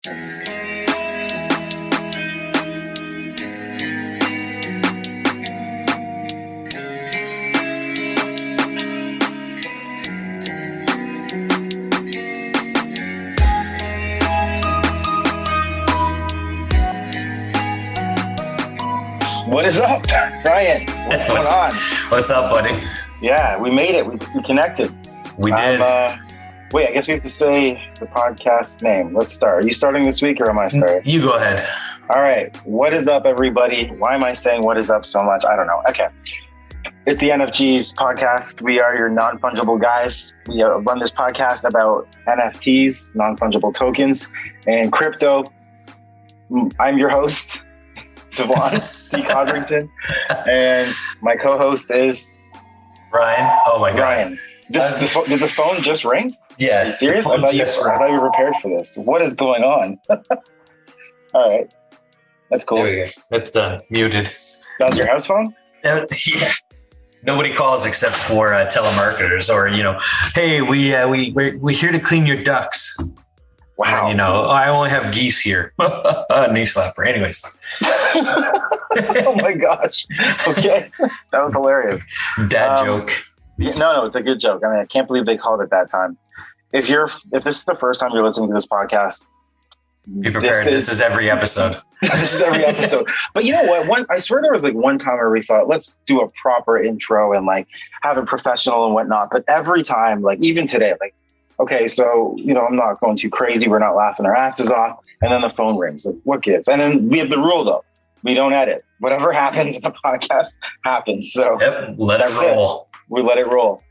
What is up, Ryan? What's going on? What's up, buddy? Yeah, we made it. We connected. We did. Wait, I guess we have to say the podcast name. Let's start. Are you starting this week or am I starting? You go ahead. All right. What is up, everybody? Why am I saying what is up so much? I don't know. Okay. It's the NFG's podcast. We are your non-fungible guys. We run this podcast about NFTs, non-fungible tokens, and crypto. I'm your host, Devon C. Codrington, and my co-host is Ryan. Oh my God. Ryan. Did the phone just ring? Yeah. Are you serious? I thought you were prepared for this. What is going on? All right. That's cool. There we go. That's done. Muted. That was your house phone? Yeah. Nobody calls except for telemarketers, or hey, we're here to clean your ducks. Wow. And, I only have geese here. Knee slapper. Anyways. Oh my gosh. Okay. That was hilarious. Dad joke. No, it's a good joke. I mean, I can't believe they called it that time. If this is the first time you're listening to this podcast, be prepared. This is every episode. This is every episode. But you know what? I swear there was one time where we thought, let's do a proper intro and have it professional and whatnot. But every time, even today, okay, so, I'm not going too crazy. We're not laughing our asses off. And then the phone rings. What gives? And then we have the rule, though. We don't edit. Whatever happens at the podcast happens. So let it roll. We let it roll.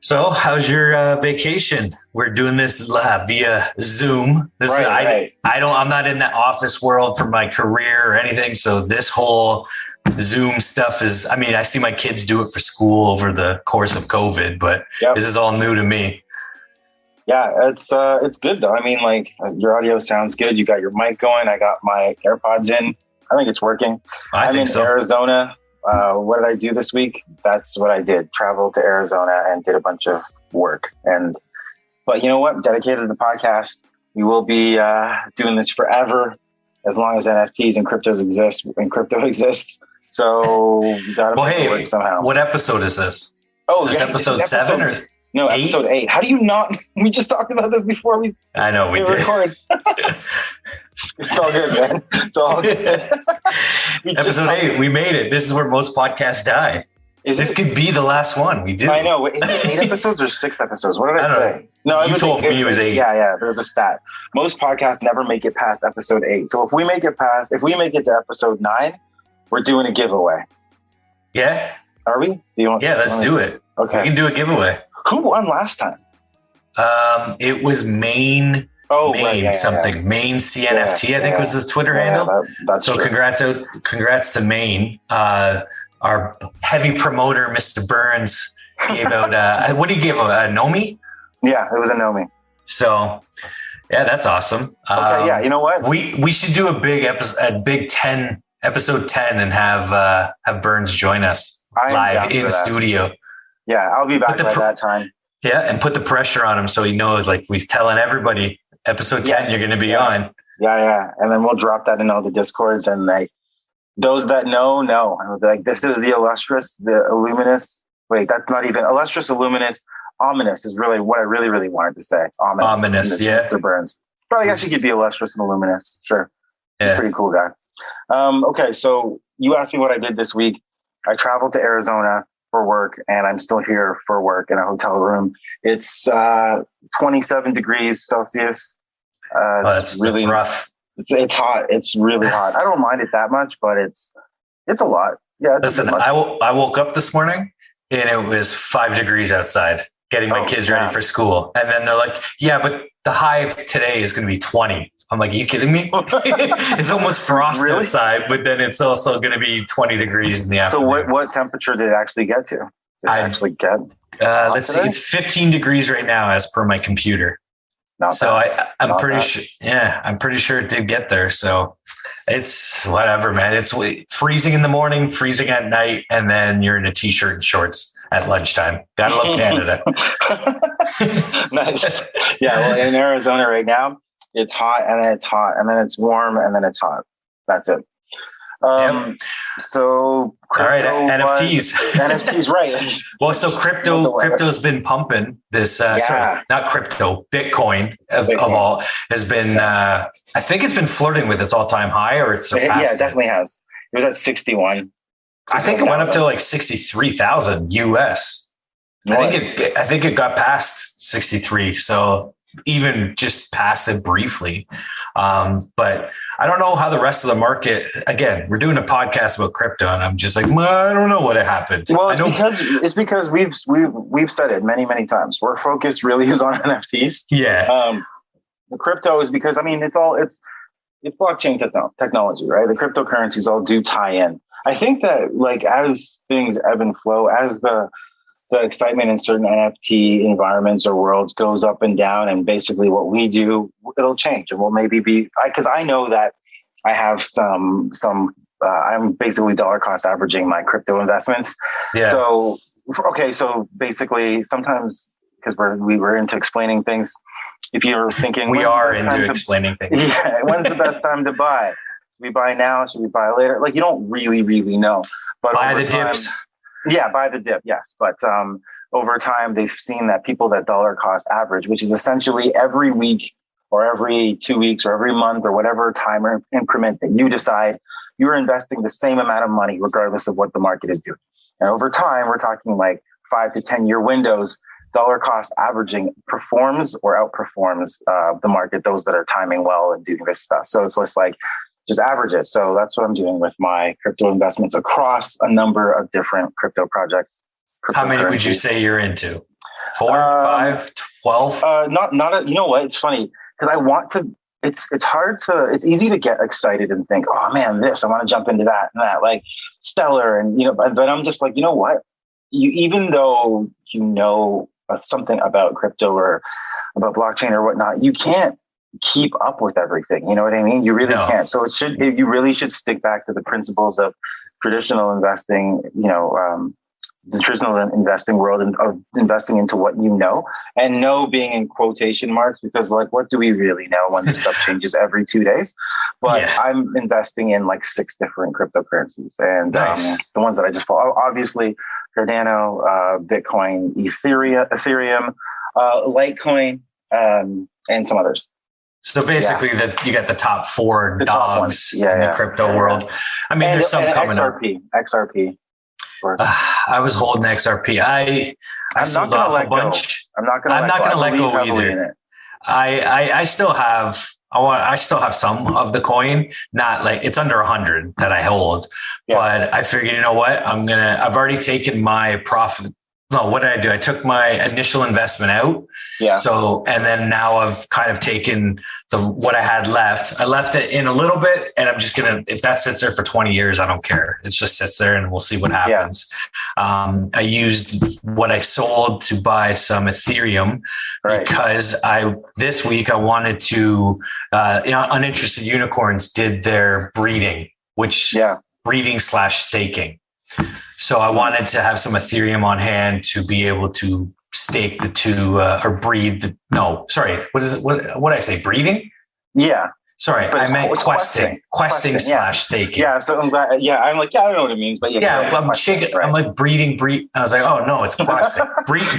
So how's your vacation? We're doing this via Zoom. I'm not in the office world for my career or anything. So this whole Zoom stuff I see my kids do it for school over the course of COVID, but This is all new to me. Yeah, it's good though. I mean, your audio sounds good. You got your mic going. I got my AirPods in. I think it's working. I'm in Arizona. What did I do this week? That's what I did. Traveled to Arizona and did a bunch of work. But you know what? Dedicated to the podcast. We will be doing this forever, as long as NFTs and crypto exists. So we got to make it work somehow. What episode is this? Oh, is this episode 7 or? No, episode 8. How do you not? We just talked about this before I know we did. Record. It's all good, man. It's all good. Episode 8. We made it. This is where most podcasts die. This could be the last one. We do. I know. Is it 8 episodes or 6 episodes? What did I say? No, you told me it was 8. Yeah. There's a stat. Most podcasts never make it past episode 8. So if we make it to episode 9, we're doing a giveaway. Yeah. Are we? Let's do it. Okay. We can do a giveaway. Who won last time? It was Maine. Maine something. Maine CNFT, I think was his Twitter handle. That's so true. Congrats to Maine. Our heavy promoter, Mr. Byrnes, gave out, what did he give? A Nomi? Yeah, it was a Nomi. So, yeah, that's awesome. Okay, yeah, you know what? We should do a big episode 10, and have Byrnes join us live in studio. Yeah, I'll be back by that time. Yeah, and put the pressure on him so he knows, we're telling everybody, episode 10, you're going to be on. Yeah. And then we'll drop that in all the Discords, and those that know. And we'll be like, this is the illustrious, the Illuminous. Wait, that's not even illustrious, Illuminous. Ominous is really what I really, really wanted to say. Ominous, yeah. Mr. Byrnes. But I guess he could be illustrious and Illuminous. Sure. He's a pretty cool guy. Okay, so you asked me what I did this week. I traveled to Arizona for work, and I'm still here for work in a hotel room. It's 27 degrees Celsius. That's rough. It's hot. It's really hot. I don't mind it that much, but it's a lot. Yeah. Listen, I woke up this morning and it was 5 degrees outside, getting my kids ready for school. And then they're like, yeah, but the high today is going to be 20. I'm like, are you kidding me? It's almost frost outside, but then it's also going to be 20 degrees in the afternoon. So what temperature did it actually get to? Let's see. It's 15 degrees right now as per my computer. I'm pretty sure. Yeah, I'm pretty sure it did get there. So it's whatever, man. It's freezing in the morning, freezing at night, and then you're in a t-shirt and shorts at lunchtime. Gotta love Canada. Nice. Yeah. Well, in Arizona right now, It's hot and then it's hot and then it's warm and then it's hot. That's it. So all right, NFTs. NFTs, right? Well, so crypto's been pumping this. Sorry, not crypto, Bitcoin of all has been. I think it's been flirting with its all-time high, or it's surpassed. Yeah, it definitely has. It was at 61. I think it went up to like 63,000 US. Nice. I think it got past 63. So even just past it briefly. But I don't know how the rest of the market, again, we're doing a podcast about crypto and I'm just like, I don't know what happened. Well, it's because we've said it many, many times. Our focus really is on NFTs. Yeah. The crypto is because, I mean, it's blockchain technology, right? The cryptocurrencies all do tie in. I think that like as things ebb and flow, as the excitement in certain NFT environments or worlds goes up and down, and basically what we do, it'll change, and we'll maybe be, because I know that I have some. I'm basically dollar cost averaging my crypto investments. Yeah. So basically, sometimes because we were into explaining things. If you're thinking, we are into explaining things. Yeah. When's the best time to buy? Should we buy now? Should we buy later? Like you don't really know. But buy the dips. Yeah, buy the dip, yes. But over time, they've seen that people that dollar cost average, which is essentially every week or every 2 weeks or every month or whatever time or increment that you decide, you're investing the same amount of money regardless of what the market is doing. And over time, we're talking like 5 to 10 year windows, dollar cost averaging performs or outperforms the market, those that are timing well and doing this stuff. So it's just average it. So that's what I'm doing with my crypto investments across a number of different crypto projects. How many would you say you're into? 4, 5, 12? You know what? It's funny because I want to, it's easy to get excited and think, oh man, I want to jump into that and that, like stellar. And, but I'm just like, you know what? Even though, something about crypto or about blockchain or whatnot, you can't keep up with everything. You know what I mean? You really can't. So you really should stick back to the principles of traditional investing, the traditional investing world and of investing into what you know, and know being in quotation marks, because like, what do we really know when this stuff changes every 2 days? But I'm investing in like 6 different cryptocurrencies, and the ones that I just follow, obviously Cardano, Bitcoin, Ethereum, Litecoin, and some others. So basically, you got the top 4 dogs in the crypto world. I mean, there's some coming XRP. I was holding XRP. I sold off a bunch. I'm not going to let go either. I still have some of the coin. Not like it's under 100 that I hold, but I figured, you know what? I've already taken my profit. No, what did I do? I took my initial investment out. Yeah. So, and then now I've kind of taken what I had left. I left it in a little bit, and I'm just going to, if that sits there for 20 years, I don't care. It just sits there and we'll see what happens. Yeah. I used what I sold to buy some Ethereum because this week I wanted to, Uninterested Unicorns did their breeding, breeding/staking. So I wanted to have some Ethereum on hand to be able to stake the 2 or breed the, what is it? What did I say? Breeding? Yeah. Sorry, I meant questing / staking. Yeah. So I'm glad. Yeah. I'm like, I don't know what it means, but I'm shaking. Right. I'm like breed. I was like, oh no, it's questing.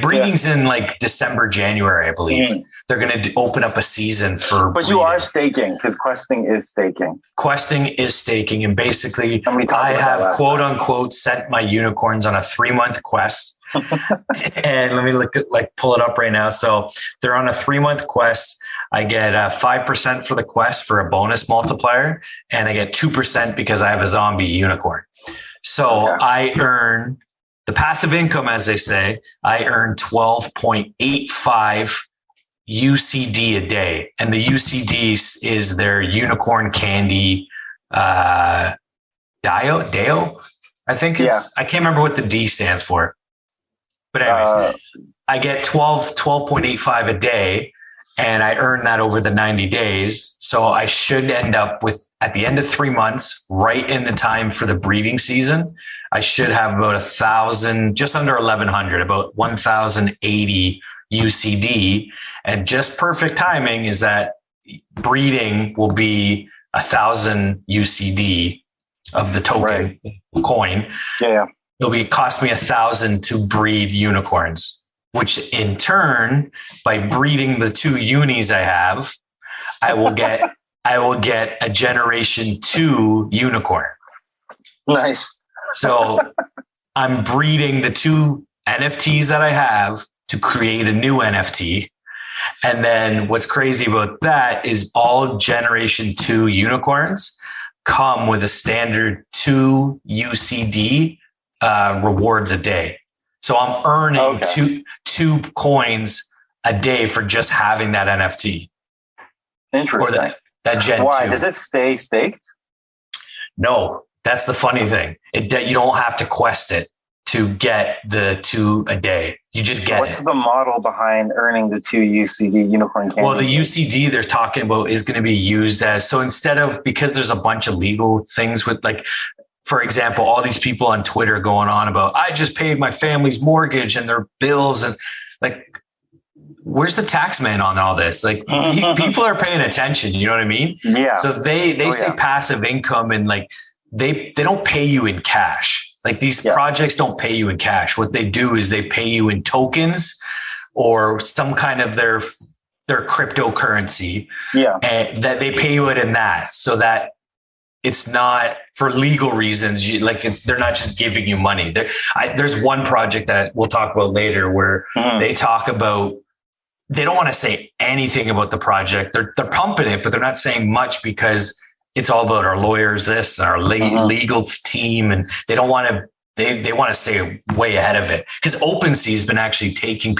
Breeding's in like December, January, I believe. They're going to open up a season for. But breeding. You are staking because questing is staking. Questing is staking, and basically, I have quote unquote sent my unicorns on a 3-month quest. And let me pull it up right now. So they're on a 3-month quest. I get 5% for the quest for a bonus multiplier, and I get 2% because I have a zombie unicorn. So I earn the passive income, as they say. I earn 12.85 UCD a day, and the UCD is their unicorn candy Dao, I think I can't remember what the D stands for. But anyways, I get 12.85 a day, and I earn that over the 90 days. So I should end up with, at the end of 3 months, right in the time for the breeding season, I should have about 1,000, just under 1,100, about 1,080 UCD. And just perfect timing is that breeding will be 1,000 UCD of the token coin. Yeah. It'll cost me 1,000 to breed unicorns, which in turn, by breeding the 2 unis I have, I will get a generation 2 unicorn. Nice. So I'm breeding the 2 NFTs that I have to create a new NFT. And then what's crazy about that is all generation 2 unicorns come with a standard 2 UCD rewards a day. So I'm earning two coins a day for just having that NFT. Interesting. Or that Gen 2. Why? Does it stay staked? No, that's the funny thing. You don't have to quest it to get the 2 a day. You just get What's the model behind earning the 2 UCD unicorn candy? Well, the UCD they're talking about is going to be used as, so because there's a bunch of legal things with, like, for example, all these people on Twitter going on about, I just paid my family's mortgage and their bills, and like, where's the tax man on all this? Like, people are paying attention. You know what I mean? Yeah. So they say passive income, and like, they don't pay you in cash. Like, these projects don't pay you in cash. What they do is they pay you in tokens or some kind of their cryptocurrency. Yeah. And that they pay you it in that, so that it's not for legal reasons. They're not just giving you money. There's one project that we'll talk about later where they talk about, they don't want to say anything about the project. They're pumping it, but they're not saying much because it's all about our lawyers, this, our legal team. And they don't want to, they want to stay way ahead of it, because OpenSea has been actually taking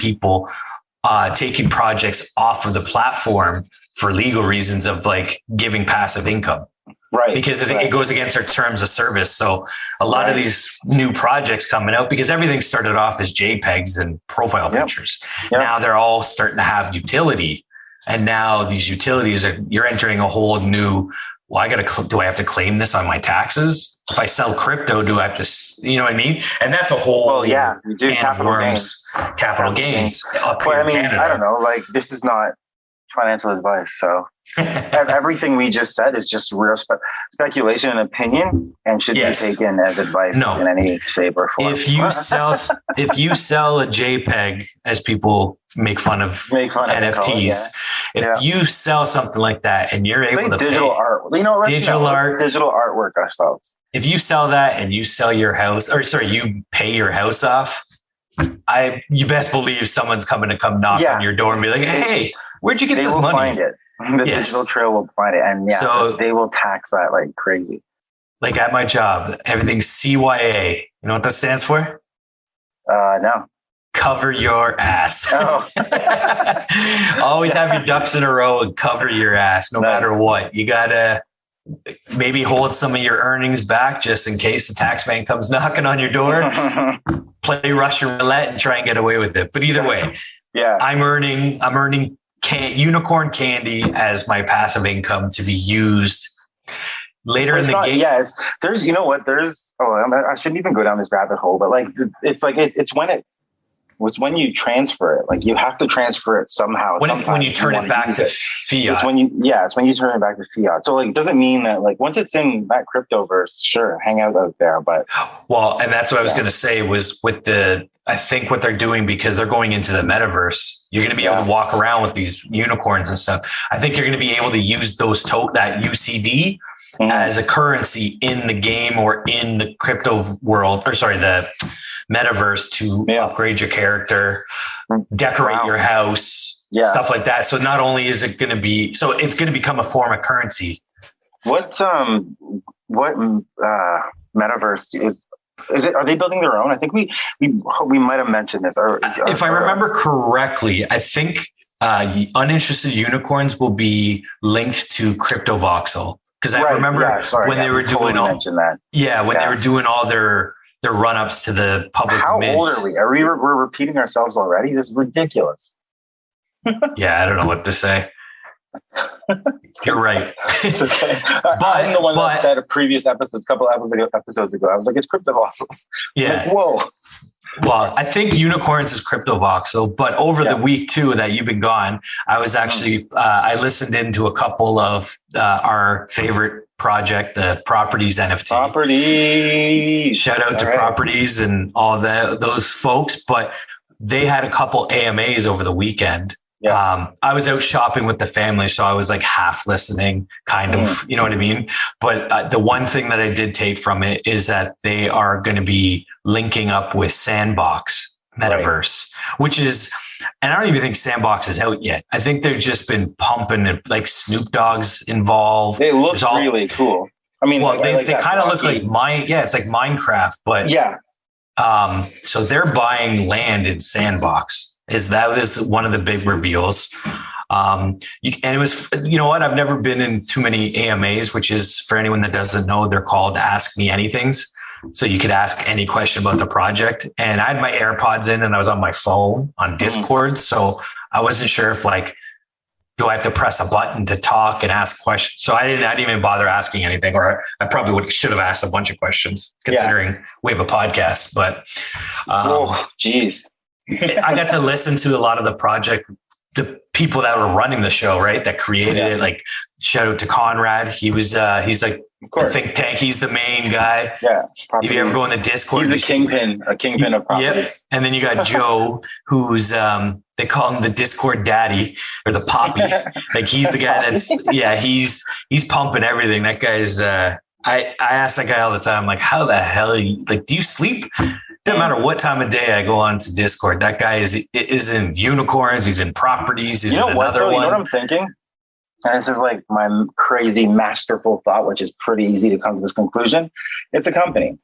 taking projects off of the platform for legal reasons of like giving passive income. Right. Because it goes against our terms of service. So a lot of these new projects coming out, because everything started off as JPEGs and profile pictures. Yep. Now they're all starting to have utility. And now these utilities you're entering a whole new, well, do I have to claim this on my taxes? If I sell crypto, do I have to, you know what I mean? And that's a whole you do capital gains. Capital gains. But I mean, Canada. I don't know, like, this is not financial advice. So everything we just said is just real speculation and opinion, and should be taken as advice in any shape or form. If you sell a JPEG, as people make fun of NFTs, if you sell something like that and you're able to digital art, digital artwork ourselves. If you sell that and you sell your house, you pay your house off, you best believe someone's come knock on your door and be like, hey, where'd you get this money? They will find it. The digital trail will find it. And so they will tax that like crazy. Like at my job, everything's CYA. You know what that stands for? No. Cover your ass. Oh. Always have your ducks in a row and cover your ass no matter what. You got to maybe hold some of your earnings back just in case the tax man comes knocking on your door. Play Russian roulette and try and get away with it. But either way, I'm earning unicorn candy as my passive income to be used later in the game. Yeah, there's I shouldn't even go down this rabbit hole, but like it's when you transfer it. Like, you have to transfer it somehow. When you turn it back to fiat. It's when you turn it back to fiat. So like, it doesn't mean that like once it's in that cryptoverse, sure, hang out there. But and that's what I was going to say was I think what they're doing, because they're going into the metaverse, you're going to be able to walk around with these unicorns and stuff. I think you're going to be able to use that UCD as a currency in the game or in the crypto world, the metaverse to upgrade your character, decorate your house, stuff like that. So not only is it going to be, so it's going to become a form of currency. What metaverse is it? Are they building their own? I think we might have mentioned this. If I remember correctly, I think uninterested unicorns will be linked to CryptoVoxel, because I remember when they were doing they were doing all their run-ups to the public. How old are we? We're repeating ourselves already? This is ridiculous. Yeah, I don't know what to say. You're right. It's okay. I'm the one that said a previous episode, a couple episodes ago, I was like, it's CryptoVoxels. Yeah. Like, whoa. Well, I think unicorns is CryptoVoxel, but over the week too that you've been gone, I was actually I listened into a couple of our favorite project, the Properties NFT. Properties. Shout out to Properties and all those folks, but they had a couple AMAs over the weekend. Yeah. I was out shopping with the family, so I was like half listening, kind of, you know what I mean? But the one thing that I did take from it is that they are going to be linking up with Sandbox Metaverse, which is, and I don't even think Sandbox is out yet. I think they've just been pumping it, like Snoop Dogg's involved. They look really cool. I mean, well, they kind of look like it's like Minecraft, but so they're buying land in Sandbox. That was one of the big reveals. And it was, you know what? I've never been in too many AMAs, which is, for anyone that doesn't know, they're called Ask Me Anythings. So you could ask any question about the project. And I had my AirPods in and I was on my phone on Discord. So I wasn't sure if do I have to press a button to talk and ask questions? So I didn't even bother asking anything, or I probably should have asked a bunch of questions considering we have a podcast, but geez. I got to listen to a lot of the people that were running the show, right? That created it. Like, shout out to Conrad. He's like the think tank. He's the main guy. Yeah. If you ever go in the Discord, he's a kingpin of properties. Yep. And then you got Joe, who's, they call him the Discord daddy or the poppy. Like, he's the guy he's pumping everything. That guy's, I ask that guy all the time, like, how the hell do you sleep? Doesn't matter what time of day I go on to Discord. That guy is in unicorns. He's in properties. He's in another one. You know what I'm thinking? And this is like my crazy masterful thought, which is pretty easy to come to this conclusion. It's a company.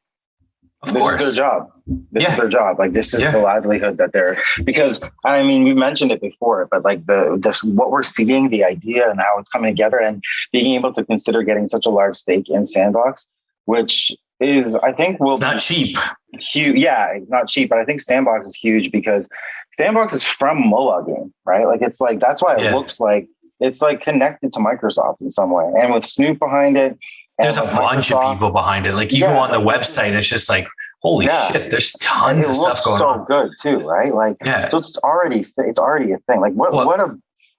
Of course. This is their job. This is their job. Like, this is the livelihood that they're, because I mean, we mentioned it before, but like what we're seeing, the idea and how it's coming together, and being able to consider getting such a large stake in Sandbox, which is, I think, it's not cheap. Huge. Yeah, it's not cheap, but I think Sandbox is huge because Sandbox is from Moa Game, right? Like, it's like, that's why it looks like it's like connected to Microsoft in some way. And with Snoop behind it, there's a bunch of people behind it. Like, you go on the website, it's just like, holy shit, there's tons of stuff going on. So good too, right? Like, so it's already a thing. Like,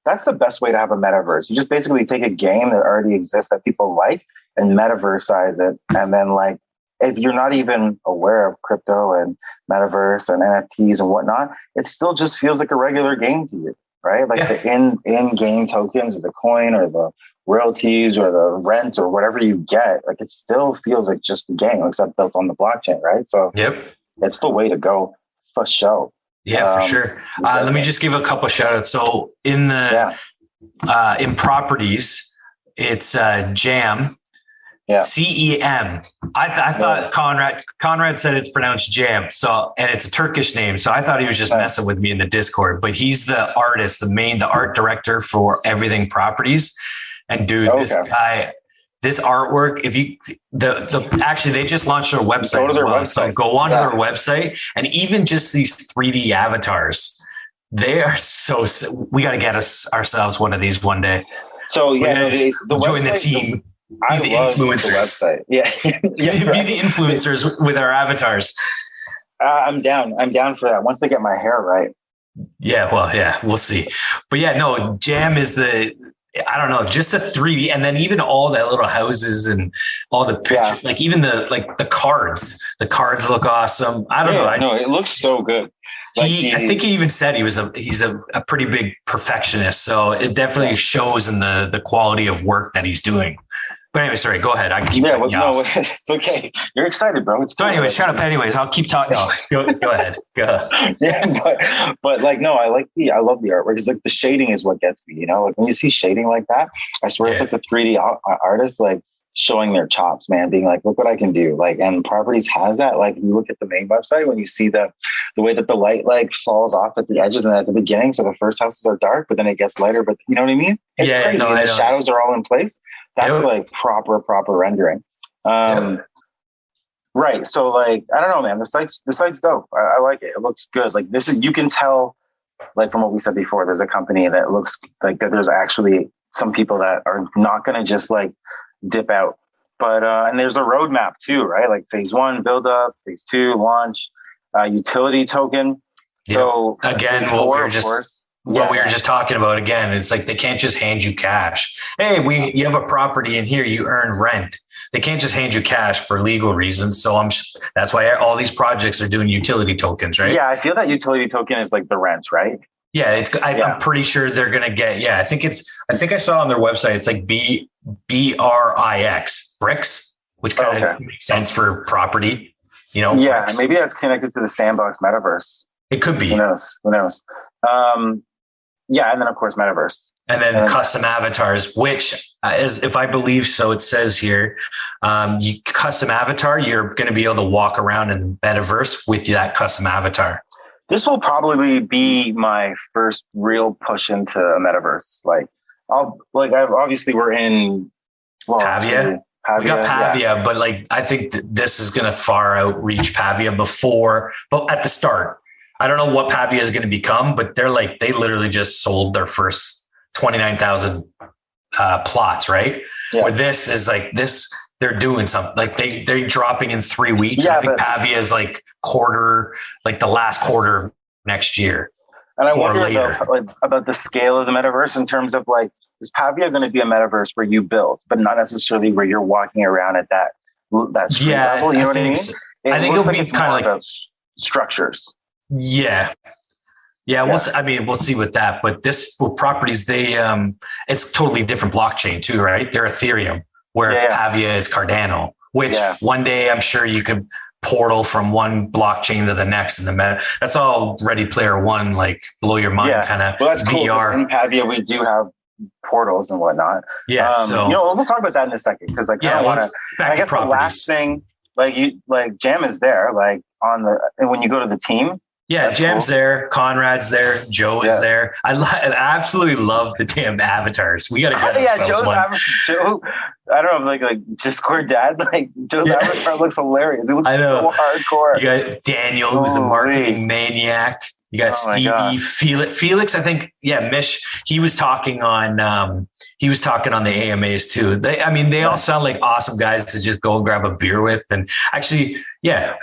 that's the best way to have a metaverse. You just basically take a game that already exists that people like and metaversize it. And then, like, if you're not even aware of crypto and metaverse and NFTs and whatnot, it still just feels like a regular game to you, right? Like the in-game tokens or the coin or the royalties or the rent or whatever you get, like, it still feels like just a game, except built on the blockchain, right? So it's the way to go for sure. Yeah, for sure. Let me just give a couple of shout outs. So in in Properties, it's Jam. Yeah. CEM. I thought Conrad said it's pronounced Jam. So, and it's a Turkish name. So I thought he was just messing with me in the Discord, but he's the artist, the art director for everything Properties. And dude, this artwork, actually they just launched their website as well. So go onto their website, and even just these 3D avatars, they are we got to get ourselves one of these one day. So the join the team. Be the influencers. The website. Be the influencers with our avatars. I'm down for that. Once they get my hair right. Yeah, well, we'll see. But Jam is I don't know, just the 3D, and then even all the little houses and all the pictures, like even the cards. The cards look awesome. I don't know. It looks so good. I think he even said he's a pretty big perfectionist. So it definitely shows in the quality of work that he's doing. But anyway, sorry, go ahead. I can keep cutting you off. It's okay. You're excited, bro. It's cool. So anyway, shut up. Anyways, I'll keep talking. No, go ahead. Go. But like, no, I love the artwork. It's like the shading is what gets me, you know, like when you see shading like that, I swear it's like the 3D artist, like showing their chops, man, being like, look what I can do. Like, and Properties has that. Like, you look at the main website, when you see the way that the light like falls off at the edges and at the beginning. So the first houses are dark, but then it gets lighter, but you know what I mean? It's crazy. No, the shadows are all in place. That's like proper rendering. Right. So like, I don't know, man, the site's dope. I like it. It looks good. Like, you can tell, like, from what we said before, there's a company that looks like that there's actually some people that are not going to just like dip out. But, and there's a roadmap too, right? Like phase 1, build up, phase 2, launch. utility token. So again, what we were just talking about again, it's like they can't just hand you cash. Hey, you have a property in here, you earn rent. They can't just hand you cash for legal reasons. So that's why all these projects are doing utility tokens, right? Yeah, I feel that utility token is like the rent, right? Yeah, I'm pretty sure they're going to get. Yeah, I think I saw on their website it's like BRIX, which kind of makes sense for property. Yeah, bricks. Maybe that's connected to the Sandbox metaverse. It could be. Who knows? Yeah, and then of course metaverse. And then custom avatars, which is, if I believe so, it says here, custom avatar, you're going to be able to walk around in the metaverse with that custom avatar. This will probably be my first real push into a metaverse. Obviously we're in Pavia. We got Pavia, but I think this is going to far outreach Pavia but at the start. I don't know what Pavia is going to become, but they literally just sold their first 29,000 plots, right? Yeah. Where this is they're doing something they're dropping in 3 weeks. Yeah, I think Pavia is the last quarter of next year. And I wonder about the scale of the metaverse in terms of is Pavia going to be a metaverse where you build, but not necessarily where you're walking around at that street level? You know what I mean? I think it'll be kind of structures. Yeah. Yeah, we'll see with that. But with properties, it's totally different blockchain too, right? They're Ethereum, where Pavia is Cardano, which one day I'm sure you could portal from one blockchain to the next in the meta. That's all Ready Player One, blow your mind kind of that's VR. Cool. In Pavia, we do have portals and whatnot. Yeah, we'll talk about that in a second because I want to. I guess the last thing, Jam is there, and when you go to the team. Yeah, Jam's there, Conrad's there, Joe is there. I absolutely love the damn avatars. We got to get ourselves one. Joe, I don't know, like Discord dad. Joe's avatar looks hilarious. It looks so hardcore. You got Daniel, who's a marketing maniac. You got Stevie, Felix. I think, Mish. He was talking on the AMAs too. They all sound like awesome guys to just go and grab a beer with. And actually,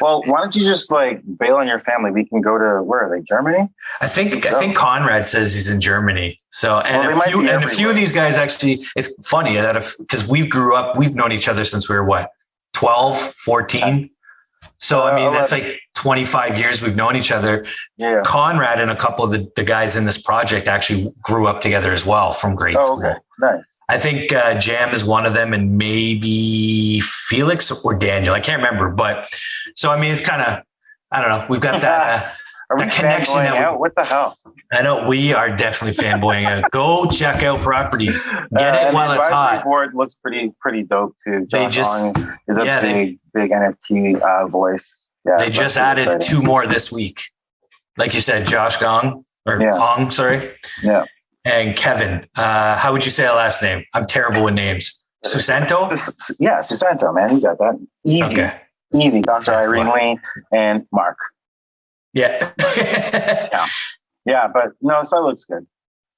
Well, why don't you just bail on your family? We can go to, where are they? Germany? I think Conrad says he's in Germany. So, a few of these guys actually, it's funny that because we've known each other since we were 12, 14. So, that's 25 years we've known each other. Yeah. Conrad and a couple of the guys in this project actually grew up together as well from grade school. Okay. Nice. I think Jam is one of them and maybe Felix or Daniel. I can't remember. But so, it's kind of, I don't know. We've got that, that connection. What the hell? I know we are definitely fanboying out. Go check out properties. Get it while it's hot. Board looks pretty dope too. Josh Ong is a big NFT voice. Yeah, they just added exciting. 2 more this week. Like you said, Josh Ong Ong, sorry. Yeah. And Kevin. How would you say a last name? I'm terrible with names. Susanto? Susanto, man. You got that. Easy. Okay. Easy. Dr. Irene Lee and Mark. Yeah. Yeah, but no, so it looks good.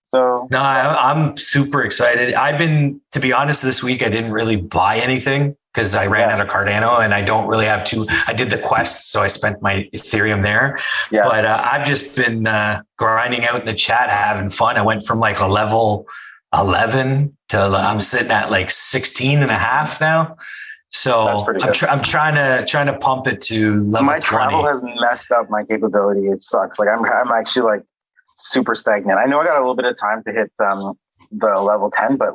So no, I'm super excited. To be honest, this week I didn't really buy anything because I ran out of Cardano and I don't really have I did the quest, so I spent my Ethereum there. Yeah. But I've just been grinding out in the chat, having fun. I went from a level 11 to I'm sitting at 16 and a half now. So I'm trying to pump it to level 20. My travel has messed up my capability. It sucks. I'm actually super stagnant. I know I got a little bit of time to hit the level 10, but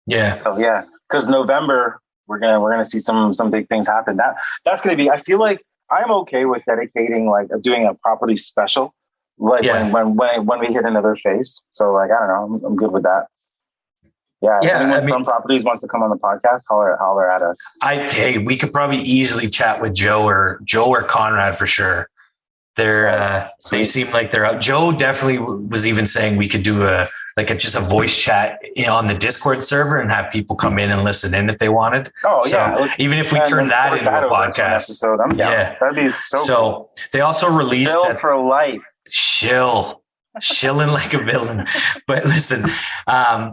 because November we're gonna see some big things happen. That's gonna be. I feel like I'm okay with dedicating doing a property special when we hit another phase. So I don't know. I'm good with that. Yeah. Anyone from properties wants to come on the podcast, holler at us. We could probably easily chat with Joe or Conrad for sure. They seem like they're out. Joe definitely was even saying we could do just a voice chat on the Discord server and have people come in and listen in if they wanted. Oh, so even if we turn that into a podcast, that'd be so. They also released Chill for life. Chilling like a villain. But listen,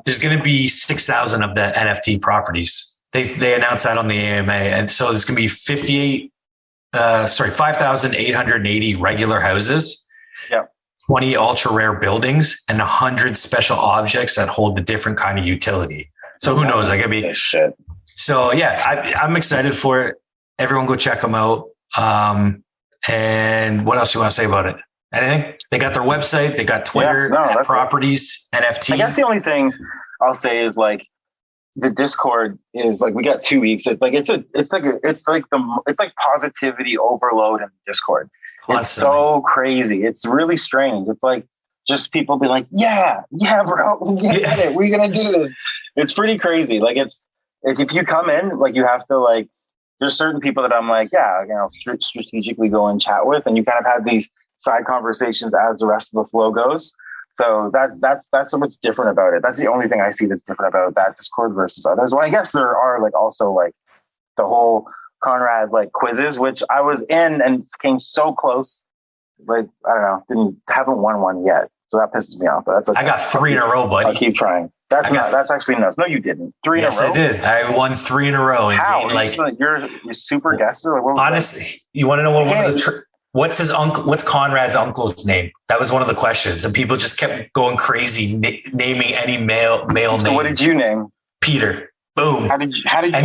there's going to be 6,000 of the NFT properties. They announced that on the AMA, and so there's going to be 58 5,880 regular houses. Yeah. 20 ultra rare buildings and 100 special objects that hold a different kind of utility. So who knows? Like, I mean, shit. So yeah, I'm excited for it. Everyone go check them out. And what else do you want to say about it? Anything? They got their website. They got Twitter, properties, NFT. I guess the only thing I'll say is like the Discord is like, we got 2 weeks. It's like positivity overload in the Discord. Constantly. It's so crazy. It's really strange. It's like just people be like, yeah, bro, we get it. We're going to do this. It's pretty crazy. Like if you come in, like you have to like, there's certain people that I'm like, strategically go and chat with. And you kind of have these side conversations as the rest of the flow goes. So that's what's different about it. That's the only thing I see that's different about that Discord versus others. Well, I guess there are like also like the whole Conrad like quizzes, which I was in and came so close. Like, I don't know, haven't won one yet. So that pisses me off. But that's okay. I got 3 in a row, buddy. I'll keep trying. That's actually nuts. No, you didn't. 3 in a row? Yes, I did. I won 3 in a row. How? Like, you're super guesser? Like, honestly, you want to know what one of the... What's his uncle? What's Conrad's uncle's name? That was one of the questions, and people just kept going crazy naming any male name. So what did you name? Peter. Boom. How did you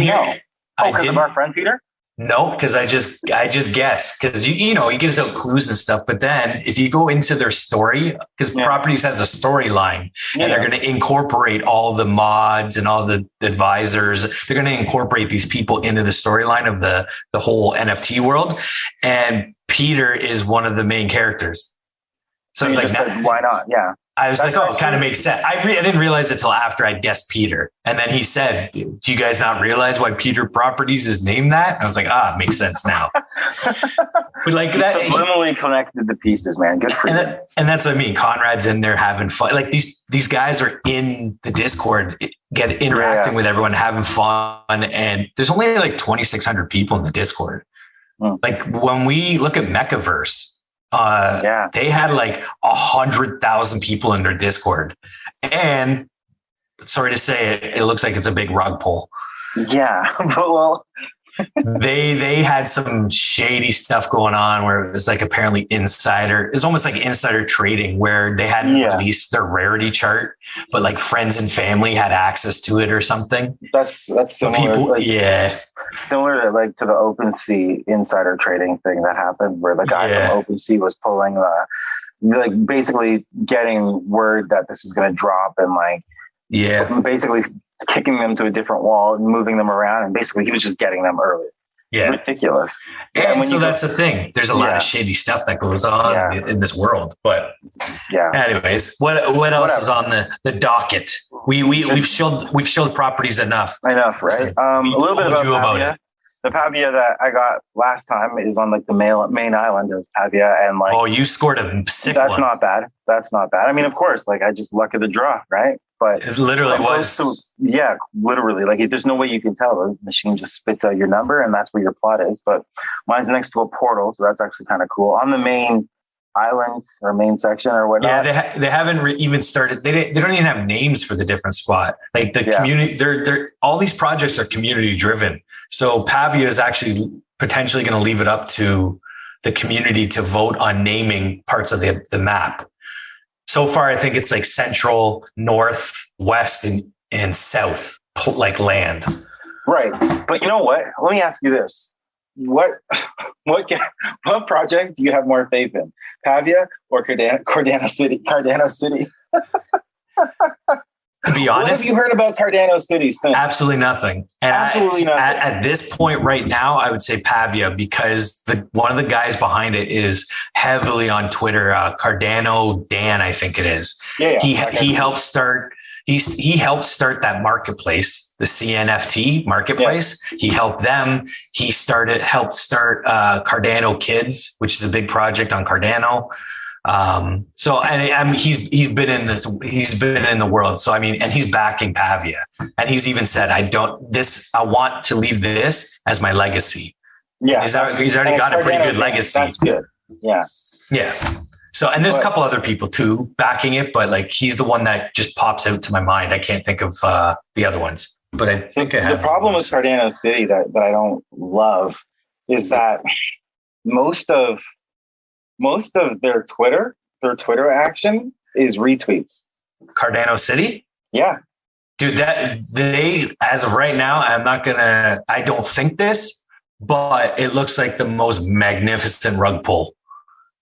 know? Oh, because of our friend Peter? No, because I just guess, because you know he gives out clues and stuff. But then if you go into their story, because Properties has a storyline, and they're going to incorporate all the mods and all the advisors. They're going to incorporate these people into the storyline of the whole NFT world, and Peter is one of the main characters. So it's like, why not? Yeah. I was like, it kind of makes sense. I didn't realize it till after I'd guessed Peter. And then he said, do you guys not realize why Peter Properties is named that? I was like, it makes sense now. But like that, subliminally connected the pieces, man. Good for you. And that's what I mean. Conrad's in there having fun. Like these guys are in the Discord, interacting with everyone, having fun. And there's only like 2,600 people in the Discord. Like when we look at Mechaverse, they had like 100,000 people in their Discord, and sorry to say it looks like it's a big rug pull. Yeah, well, they had some shady stuff going on where it was like apparently it's almost like insider trading where they hadn't released their rarity chart, but like friends and family had access to it or something. That's similar. People, similar to like to the OpenSea insider trading thing that happened where the guy from OpenSea was pulling like basically getting word that this was going to drop and like basically kicking them to a different wall and moving them around, and basically he was just getting them early. Ridiculous. And so that's the thing. There's a lot of shady stuff that goes on in this world. But anyways, what else is on the docket? We've showed Properties enough. Enough, right? A little bit about it. The Pavia that I got last time is on like the main island of Pavia, and like you scored a sick one. That's not bad. I mean, of course, like I just luck of the draw, right? But it literally was. Literally. Like there's no way you can tell. The machine just spits out your number, and that's where your plot is. But mine's next to a portal, so that's actually kind of cool. On the main island or main section or whatnot. Yeah, they haven't even started. They don't even have names for the different spot. Like the community, they're all these projects are community driven. So Pavia is actually potentially going to leave it up to the community to vote on naming parts of the map. So far, I think it's like central, north, west, and south, like land. Right. But you know what? Let me ask you this. What project do you have more faith in? Pavia or Cardano City? To be honest, what have you heard about Cardano City since? Absolutely nothing. And nothing. At this point right now, I would say Pavia, because one of the guys behind it is heavily on Twitter. Cardano Dan, I think it is. He helped start. He helped start that marketplace, the CNFT marketplace. He helped them. He helped start Cardano Kids, which is a big project on Cardano. He's been in the world. So, I mean, and he's backing Pavia, and he's even said, I want to leave this as my legacy. Yeah. He's already got a pretty good legacy. That's good. Yeah. Yeah. So, and there's a couple other people too backing it, but like, he's the one that just pops out to my mind. I can't think of the other ones, but I think I have. The problem with Cardano City that I don't love is that most of their Twitter action is retweets. Cardano City? Yeah. Dude, that they, as of right now, I don't think this, but it looks like the most magnificent rug pull.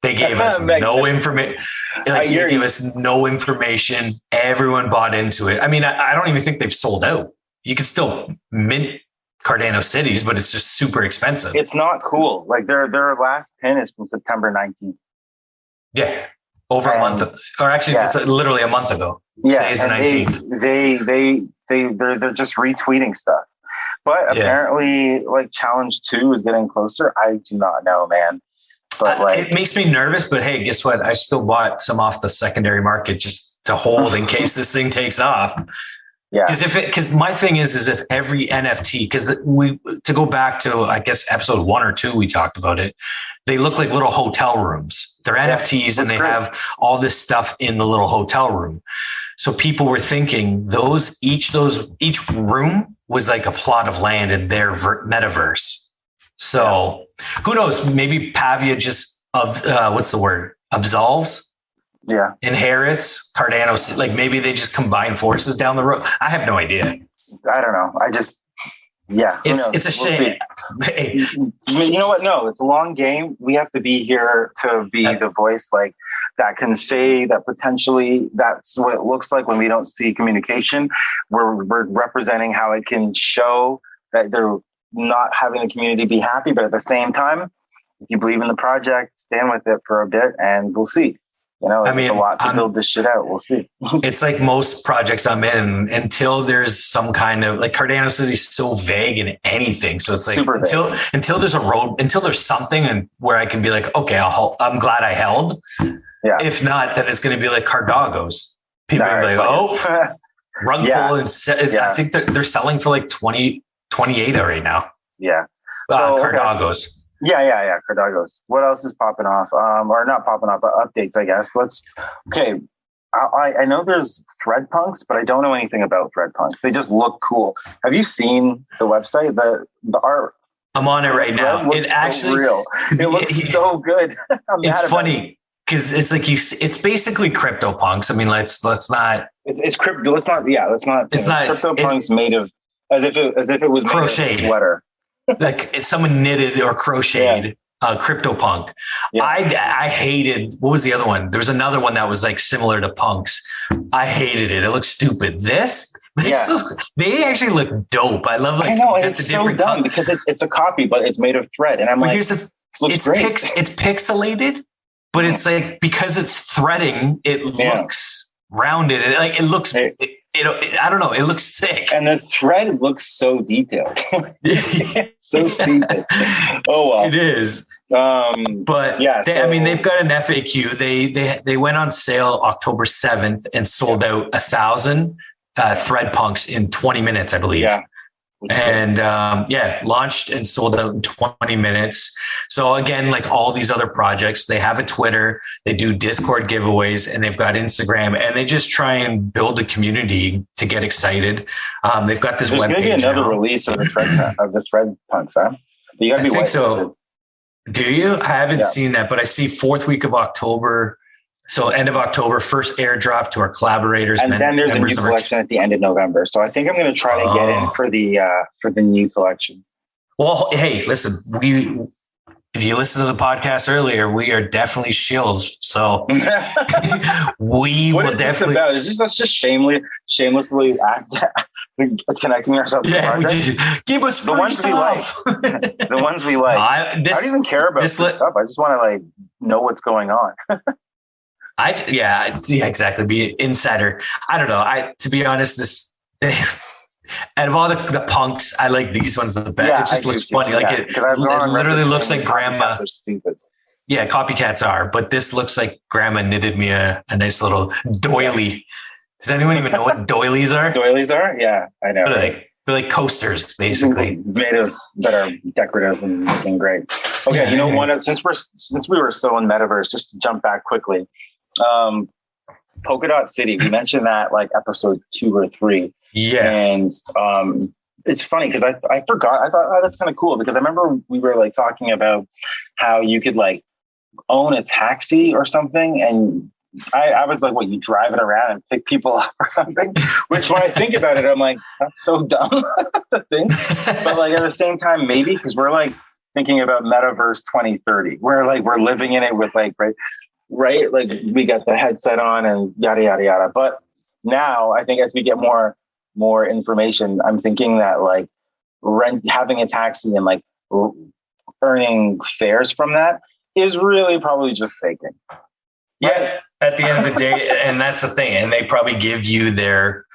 They gave us no information. They gave us no information. Everyone bought into it. I mean, I don't even think they've sold out. You can still mint Cardano Cities, but it's just super expensive. It's not cool. Like their last pin is from September 19th. Yeah. Over a month, or actually, it's literally a month ago. Yeah, today's the 19th. They're just retweeting stuff. But apparently, like Challenge 2 is getting closer. I do not know, man. But it makes me nervous. But hey, guess what? I still bought some off the secondary market just to hold in case this thing takes off. Yeah. Because my thing is if every NFT, because to go back to, I guess, episode 1 or 2, we talked about it. They look like little hotel rooms. They're NFTs and they have all this stuff in the little hotel room. So people were thinking each room was like a plot of land in their metaverse. So who knows? Maybe Pavia just absolves. Yeah. Inherits Cardano. Like maybe they just combine forces down the road. I have no idea. I don't know. It's a shame. Hey. You know what? No, it's a long game. We have to be here to be the voice like that can say that potentially that's what it looks like when we don't see communication. We're representing how it can show that they're not having the community be happy, but at the same time, if you believe in the project, stand with it for a bit and we'll see. You know, it's a lot to build this shit out. We'll see. It's like most projects I'm in until there's some kind of like Cardano City is so vague in anything. So it's like until there's a road, until there's something and where I can be like, okay, I'm glad I held. Yeah. If not, then it's going to be like Cardagos. People are like, rug pull. And I think they're selling for like 28 right now. Yeah. Cardagos. Okay. Yeah. Cardagos. What else is popping off? Or not popping off, but updates, I guess. I know there's thread punks, but I don't know anything about thread punks. They just look cool. Have you seen the website? The art? I'm on it right now. It actually real. It looks so good. It's funny because it's like it's basically CryptoPunks. I mean, let's not. It's crypto. Let's not. Yeah, let's not. It's not CryptoPunks made of as if it was crocheted made of a sweater. Like someone knitted or crocheted CryptoPunk. Yeah. I hated, what was the other one? There was another one that was like similar to Punks. I hated it. It looked stupid. They actually look dope. I love I know, and it's so dumb because it's a copy, but it's made of thread. And I'm like, it's pixelated, but it's like, because it's threading, it looks rounded. And like, it looks... I don't know. It looks sick. And the thread looks so detailed. So stupid. Oh, well. It is. But yeah, they've got an FAQ. They went on sale October 7th and sold out 1,000 thread punks in 20 minutes, I believe. Yeah. And launched and sold out in 20 minutes. So again, like all these other projects, they have a Twitter, they do Discord giveaways, and they've got Instagram, and they just try and build a community to get excited. They've got this webpage. There's going to be another release of the thread punks, huh? You got to be. I think so. Do you? I haven't seen that, but I see 4th week of October. So end of October, first airdrop to our collaborators. And then there's a new collection at the end of November. So I think I'm going to try to get in for the new collection. Well, hey, listen, if you listen to the podcast earlier, we are definitely shills. So we will definitely. About? Is this us just shamelessly connecting ourselves? Yeah, we just give us the ones we like. The ones we like. I don't even care about this stuff. I just want to know what's going on. Exactly. Be an insider. I don't know. To be honest, out of all the punks, I like these ones the best. Yeah, it just looks funny. It literally looks like grandma. Yeah, copycats are, but this looks like grandma knitted me a nice little doily. Does anyone even know what doilies are? Doilies are? Yeah, I know. They're like coasters, basically. Made of that are decorative and looking great. Okay, since we were still in Metaverse, just to jump back quickly. Polka Dot City, we mentioned that like episode 2 or 3. Yeah. And it's funny because I forgot. I thought, that's kind of cool because I remember we were like talking about how you could like own a taxi or something. And I was like, what, you drive it around and pick people up or something? Which when I think about it, I'm like, that's so dumb to think. But like at the same time, maybe because we're like thinking about metaverse 2030. We're living in it with like, right? Like we got the headset on and yada, yada, yada. But now I think as we get more information, I'm thinking that like having a taxi and like earning fares from that is really probably just staking. Yeah, at the end of the day, and that's the thing. And they probably give you their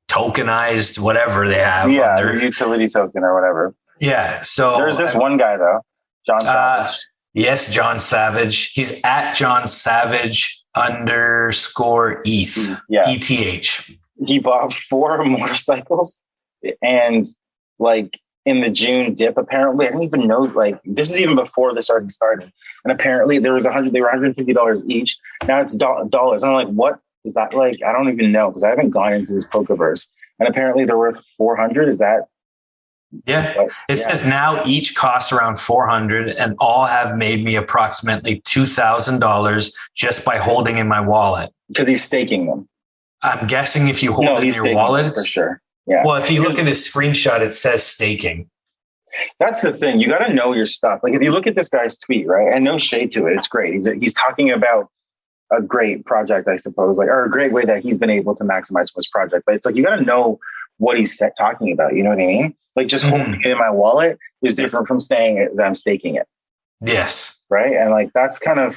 tokenized whatever they have. Yeah, their utility token or whatever. Yeah. So there's this one guy though, John Savage. Yes, John Savage. He's at John Savage _ ETH. Yeah. ETH. He bought 4 motorcycles and like in the June dip, apparently, I don't even know, like this is even before this already started. And apparently they were $150 each. Now it's dollars. And I'm like, what is that like? I don't even know because I haven't gone into this Pokeverse. And apparently they're worth 400. Is that? Yeah. It says now each costs around 400 and all have made me approximately $2,000 just by holding in my wallet. Because he's staking them. I'm guessing if you hold in your wallet, for sure. Yeah. Well, if you look at his screenshot, it says staking. That's the thing. You got to know your stuff. Like if you look at this guy's tweet, right, and no shade to it, it's great. He's talking about a great project, I suppose, like, or a great way that he's been able to maximize his project. But it's like, you got to know what he's talking about. You know what I mean? Like just holding it in my wallet is different from saying that I'm staking it. Yes. Right. And like, that's kind of.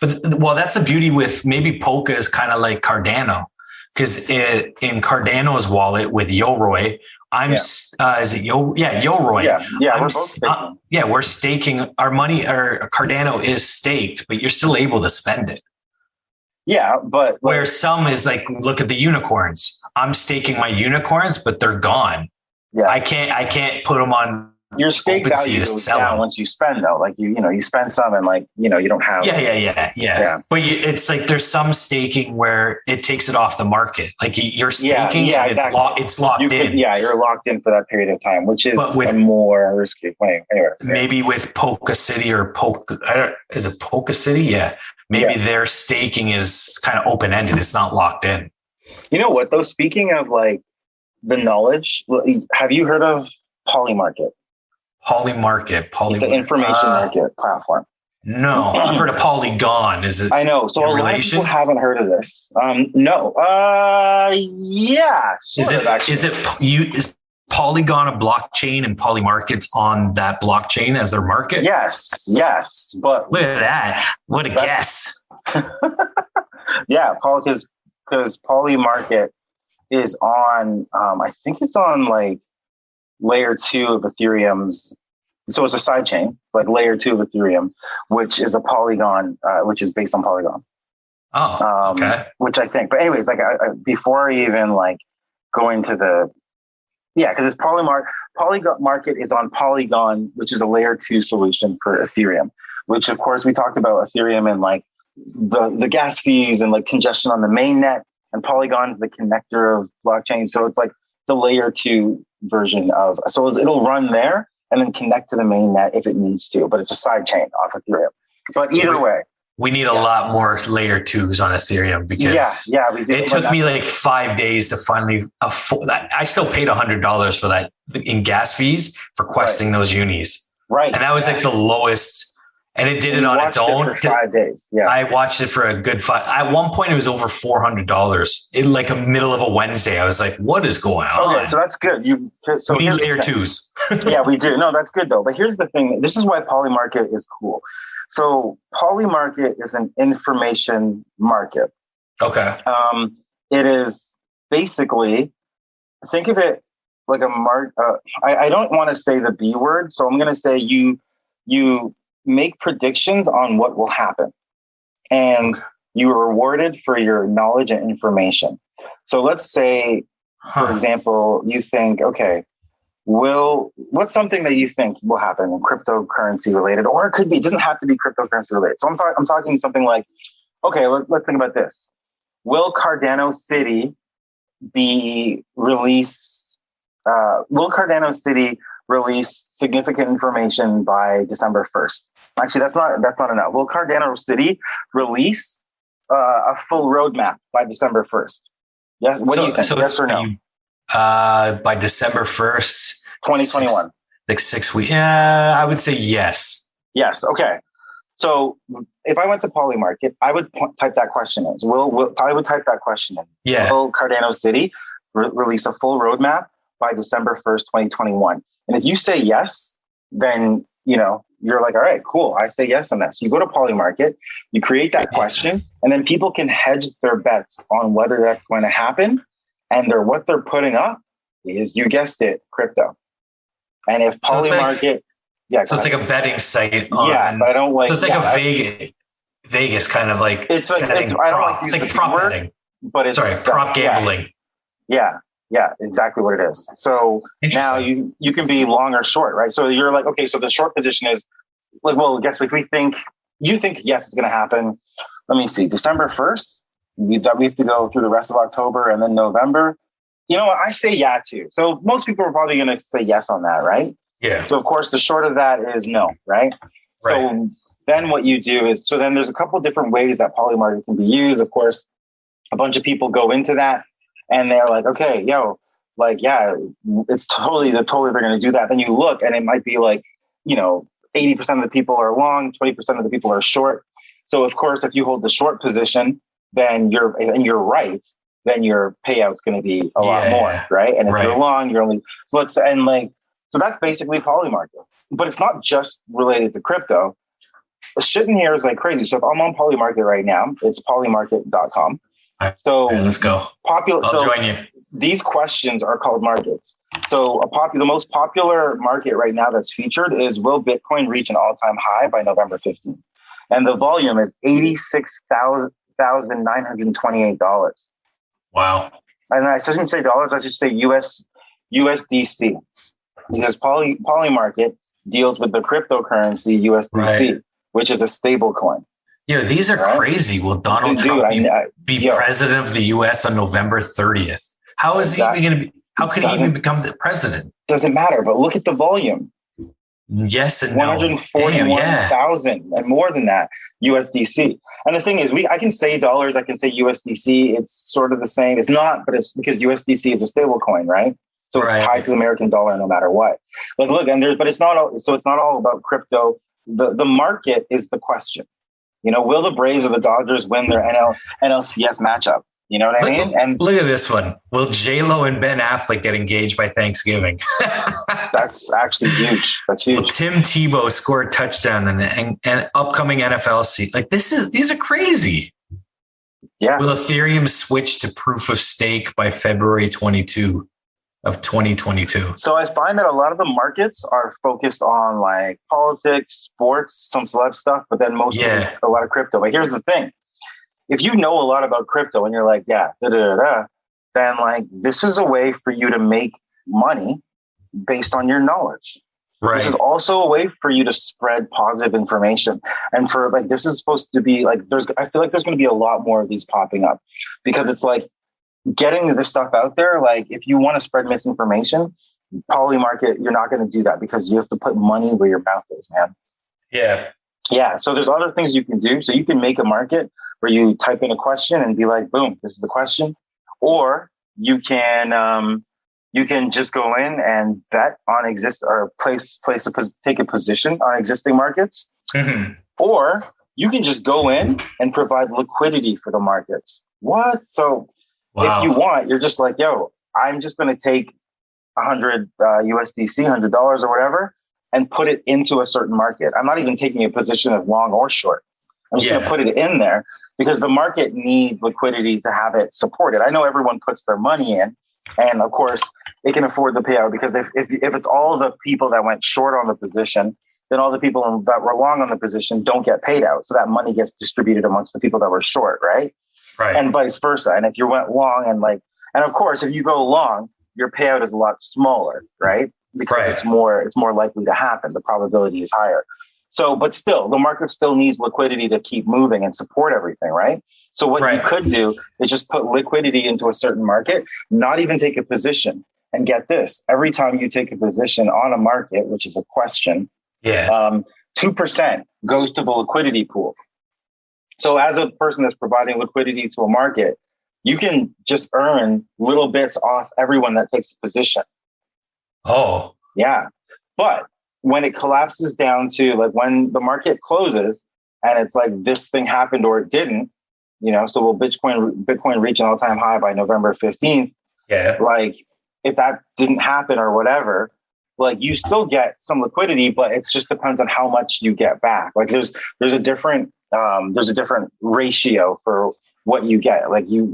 But well, that's the beauty with maybe Polka is kind of like Cardano. Because in Cardano's wallet with Yoroi, is it Yoroi? Yeah, we're staking our money. Or Cardano is staked, but you're still able to spend it. Yeah, but where some is like, look at the unicorns. I'm staking my unicorns, but they're gone. Yeah, I can't put them on. Your stake value goes down once you spend though. Like you spend some and like, you don't have. Yeah. But it's like, there's some staking where it takes it off the market. Like you're staking and exactly. It's locked in. You're locked in for that period of time, which is a more risky way. Anyway, maybe with Polka City or is it Polka City? Yeah. Maybe their staking is kind of open-ended. It's not locked in. You know what though? Speaking of like the knowledge, have you heard of Polymarket? Polymarket. It's an information market platform. No, I've heard of Polygon. Is it? I know. So a lot of people haven't heard of this. No. Yeah. Is Polygon a blockchain and Polymarket's on that blockchain as their market? Yes. But look at that. What a guess. Yeah, because Polymarket is on. I think it's on like layer 2 of Ethereum's. So it's a side chain, like layer 2 of Ethereum, which is a Polygon, which is based on Polygon. Oh, okay. Which I think, but anyways, like before I even like go into because it's Polymarket is on Polygon, which is a layer 2 solution for Ethereum, which of course we talked about Ethereum and like the gas fees and like congestion on the mainnet, and Polygon is the connector of blockchain. So it's like the layer 2 version of, so it'll run there and then connect to the mainnet if it needs to, but it's a side chain off Ethereum. But either way, we need a lot more layer 2s on Ethereum because we do. It took me like 5 days to finally afford that. I still paid $100 for that in gas fees for questing those unis. Right. And that was like the lowest. And it did it on its own. For 5 days. Yeah. I watched it for a good 5. At one point, it was over $400 in like a middle of a Wednesday. I was like, what is going on? Okay, so that's good. We need layer 2s. Yeah, we do. No, that's good though. But here's the thing. This is why Polymarket is cool. So Polymarket is an information market. Okay. It is basically, think of it like a I don't want to say the B word. So I'm going to say you make predictions on what will happen, and you are rewarded for your knowledge and information. So let's say, for example, you think, okay, what's something that you think will happen in cryptocurrency related, or it doesn't have to be cryptocurrency related. So I'm talking something like, okay, let's think about this. Will Cardano City be released will Cardano City release significant information by December 1st? Actually, that's not enough. Will Cardano City release a full roadmap by December 1st? Yes. What do you think? Yes or no? By December 1st, 2021. Like 6 weeks. Yeah, I would say yes. Yes. Okay. So if I went to Polymarket, I would type that question in. I would type that question in. Yeah. Will Cardano City release a full roadmap by December 1st, 2021? And if you say yes, then, you're like, all right, cool. I say yes on this. You go to Polymarket, you create that question, and then people can hedge their bets on whether that's going to happen. And what they're putting up is, you guessed it, crypto. And if Polymarket, so it's like a betting site. But I don't like. So it's like a Vegas kind of like. It's like prop betting, but it's prop gambling. Yeah, exactly what it is. So now you can be long or short, right? So you're like, okay, so the short position is like, well, guess if you think yes, it's going to happen. Let me see, December 1st. We have to go through the rest of October and then November. You know what? I say yeah too. So most people are probably going to say yes on that, right? Yeah. So of course, the short of that is no, right? So then what you do is, then there's a couple of different ways that Polymarket can be used. Of course, a bunch of people go into that and they're like, okay, it's totally they're going to do that. Then you look and it might be like, 80% of the people are long, 20% of the people are short. So of course, if you hold the short position, then you're right, then your payout's going to be a lot more, right? And if you're long, you're only, so that's basically Polymarket. But it's not just related to crypto. The shit in here is like crazy. So if I'm on Polymarket right now, it's polymarket.com. So let's go. I'll join you. These questions are called markets. So the most popular market right now that's featured is, will Bitcoin reach an all-time high by November 15th? And the volume is $86,928. Wow. And I shouldn't say dollars, I should say USDC. Because Polymarket deals with the cryptocurrency USDC, which is a stable coin. Yeah, these are crazy. Will Donald Trump be president of the US on November 30th? How is he even going to be? How could he even become the president? Doesn't matter, but look at the volume. Yes and 141,000 and more than that USDC. And the thing is, I can say dollars, I can say USDC. It's sort of the same. It's not, but it's because USDC is a stable coin, right? So it's tied to the American dollar no matter what. But look, but it's not all. So it's not all about crypto. The market is the question. Will the Braves or the Dodgers win their NLCS matchup? You know what I mean? And look at this one. Will J-Lo and Ben Affleck get engaged by Thanksgiving? That's actually huge. That's huge. Will Tim Tebow score a touchdown in an upcoming NFL season? Like these are crazy. Yeah. Will Ethereum switch to proof of stake by February 22 of 2022? So I find that a lot of the markets are focused on like politics, sports, some celeb stuff, but then a lot of crypto. But here's the thing. If you know a lot about crypto and you're like, then like this is a way for you to make money based on your knowledge. Right. This is also a way for you to spread positive information. And for like, this is supposed to be like, I feel like there's going to be a lot more of these popping up because it's like getting this stuff out there. Like if you want to spread misinformation, Polymarket, you're not going to do that because you have to put money where your mouth is, man. Yeah. Yeah. So there's other things you can do. So you can make a market where you type in a question and be like, boom, this is the question. Or you can just go in and bet on take a position on existing markets. Mm-hmm. Or you can just go in and provide liquidity for the markets. What? So if you want, you're just like, yo, I'm just going to take 100 USDC, $100 or whatever, and put it into a certain market. I'm not even taking a position of long or short. I'm just going to put it in there because the market needs liquidity to have it supported. I know everyone puts their money in, and of course it can afford the payout because if it's all the people that went short on the position, then all the people that were long on the position don't get paid out. So that money gets distributed amongst the people that were short, right? Right. And vice versa. And if you went long and of course, if you go long, your payout is a lot smaller, right? Because it's more likely to happen. The probability is higher. So, but still, the market still needs liquidity to keep moving and support everything, right? So what you could do is just put liquidity into a certain market, not even take a position, And get this, every time you take a position on a market, which is a question, 2% goes to the liquidity pool. So as a person that's providing liquidity to a market, you can just earn little bits off everyone that takes a position. Oh. Yeah. But when it collapses down to like when the market closes and it's like this thing happened or it didn't, so will Bitcoin reach an all-time high by November 15th? Yeah. Like if that didn't happen or whatever, like you still get some liquidity, but it just depends on how much you get back. Like there's a different ratio for what you get. Like you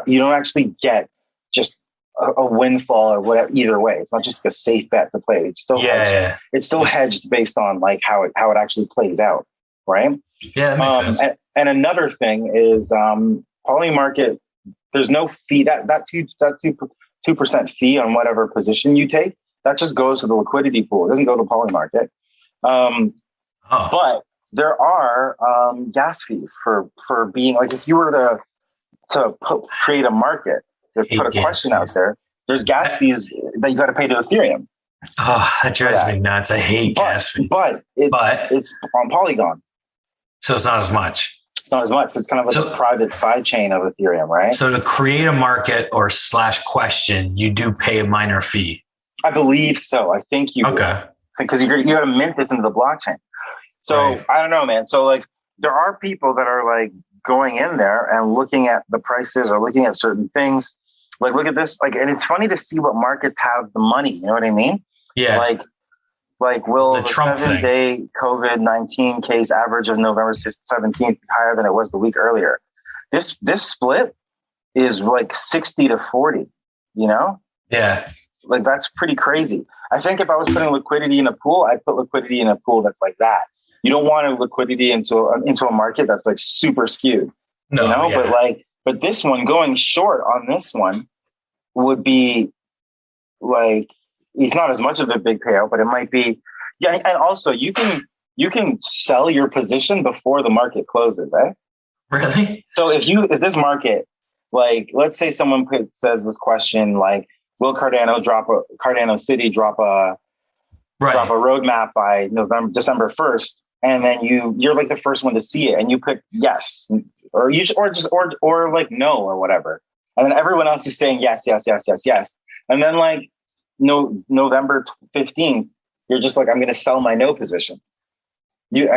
don't actually get just a windfall or whatever either way. It's not just a safe bet to play. It's still hedged. It's still hedged based on like how it actually plays out, right? Yeah, that makes sense. And another thing is poly market. There's no fee. That 2% fee on whatever position you take, that just goes to the liquidity pool. It doesn't go to poly market. But there are gas fees for being like, if you were to create a market, to put a question out there, there's gas fees that you got to pay to Ethereum. Oh, that drives me nuts. I hate gas fees. But it's on Polygon. So it's not as much. It's not as much. It's kind of like a private side chain of Ethereum, right? So to create a market or / question, you do pay a minor fee. I believe so. I think you do. Because you got to mint this into the blockchain. So I don't know, man. So like there are people that are like going in there and looking at the prices or looking at certain things. Like look at this. Like, and it's funny to see what markets have the money. You know what I mean? Yeah. Like will the Trump 7-day COVID-19 case average of November 17th be higher than it was the week earlier? This split is like 60 to 40, Yeah. Like that's pretty crazy. I think if I was putting liquidity in a pool, I'd put liquidity in a pool that's like that. You don't want a liquidity into a market that's like super skewed, but this one going short on this one would be like, it's not as much of a big payout, but it might be. Yeah. And also you can sell your position before the market closes. Really? So if this market, like, let's say someone says this question, like, will Cardano City drop a roadmap by December 1st? And then you're like the first one to see it and you pick yes, or like no, or whatever. And then everyone else is saying yes. And then like November 15th, you're just like, I'm going to sell my no position. You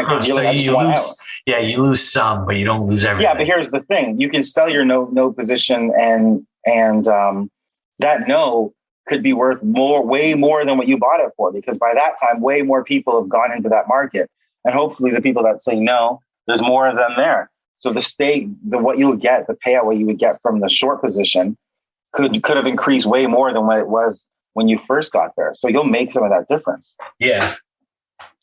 lose some, but you don't lose everything. Yeah, but here's the thing. You can sell your no position and that no could be worth way more than what you bought it for, because by that time, way more people have gone into that market. And hopefully the people that say no, there's more of them there. So what you would get, the payout what you would get from the short position could have increased way more than what it was when you first got there. So you'll make some of that difference. Yeah.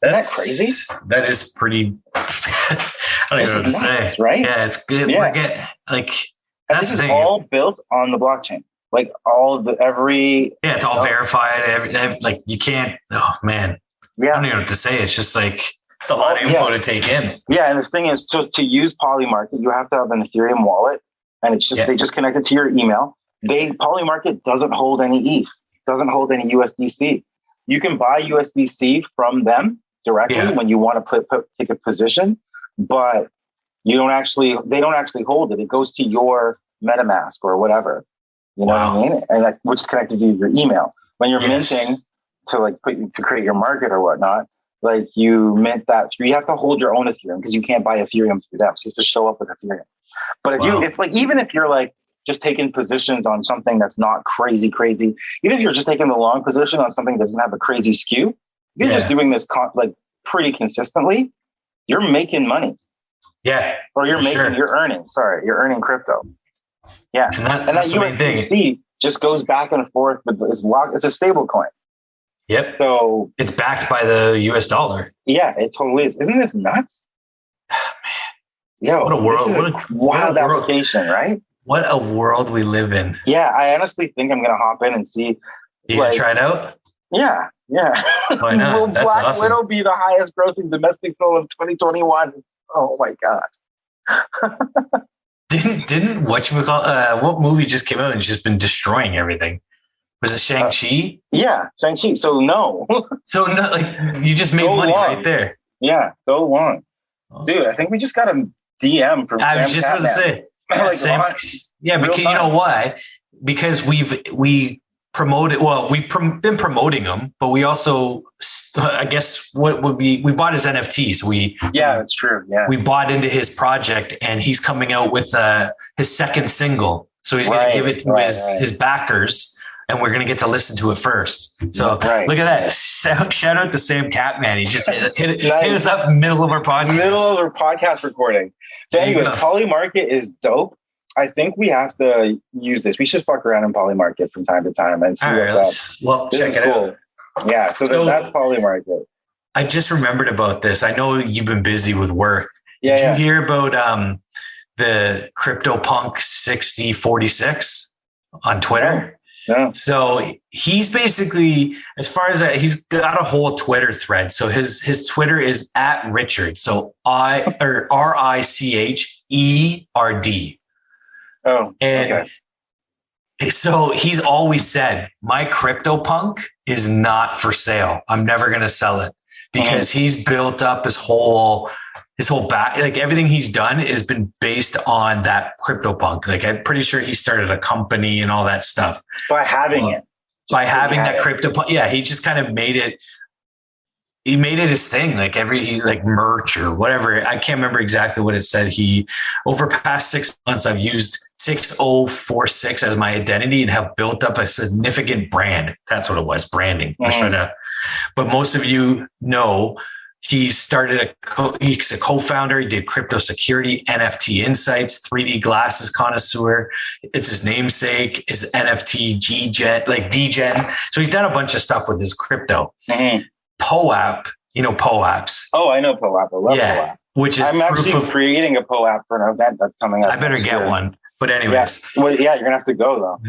Isn't that crazy? That is pretty, I don't even know what to say. Right? Yeah, it's good. Yeah. And this is all built on the blockchain. Like it's all verified. Like you can't, oh man. Yeah. I don't even know what to say. It's just like, it's a lot of info to take in. Yeah. And the thing is to use Polymarket, you have to have an Ethereum wallet, and it's just, they just connect it to your email. Polymarket doesn't hold any ETH, doesn't hold any USDC. You can buy USDC from them directly when you want to take a position, but they don't actually hold it. It goes to your MetaMask or whatever. You know what I mean? And which is connected to your email. When you're minting to create your market or whatnot, like you mint that through, you have to hold your own Ethereum because you can't buy Ethereum through them. So you have to show up with Ethereum. But even if you're like just taking positions on something that's not crazy, even if you're just taking the long position on something that doesn't have a crazy skew, if you're just doing this pretty consistently, you're making money. Yeah. Or you're earning crypto. Yeah. And that USDC just goes back and forth, but it's a stable coin. Yep. So it's backed by the US dollar. Yeah, it totally is. Isn't this nuts? Man. What a world. This is a wild application, right? What a world we live in. Yeah, I honestly think I'm going to hop in and see. You going to try it out? Yeah. Why not? Will That's Black awesome. Widow be the highest grossing domestic film of 2021? Oh my God. Didn't what movie just came out and just been destroying everything? Was it Shang-Chi? Yeah, Shang-Chi. So no. So no, like you just made money right there. Yeah, go long. Dude, I think we just got a DM from I was just going to say. Yeah, because you know why? Because we promoted. Well, we've been promoting him, but we also, I guess, what would be we bought his NFTs. That's true. Yeah, we bought into his project, and he's coming out with his second single. So he's going to give it to his backers. And we're going to get to listen to it first. So look at that. Shout out to Sam Catman. He just hit us up middle of our podcast recording. So anyway, Poly Market is dope. I think we have to use this. We should fuck around in Poly Market from time to time and see what's up. Well, check it out. Yeah. So that's Poly Market. I just remembered about this. I know you've been busy with work. Did you hear about the CryptoPunk 6046 on Twitter? Yeah. So he's basically, as far as that, he's got a whole Twitter thread. So his Twitter is @Richard. So RICHERD. Oh, and so he's always said, my CryptoPunk is not for sale. I'm never going to sell it because he's built up his whole back, like everything he's done has been based on that CryptoPunk. Like I'm pretty sure he started a company and all that stuff by having it. By having that CryptoPunk, yeah, he just kind of made it. He made it his thing, like merch or whatever. I can't remember exactly what it said. Over past 6 months, I've used 6046 as my identity and have built up a significant brand. That's what it was, branding. But most of you know. He's a co-founder. He did crypto security, NFT insights, 3D glasses connoisseur. It's his namesake, his NFT DGen. So he's done a bunch of stuff with his crypto. POAP, you know, POAPs. Oh, I know POAP. I love POAP. Which is I'm actually creating a POAP for an event that's coming up. I better get one. But anyways. Yeah. Well, you're going to have to go though.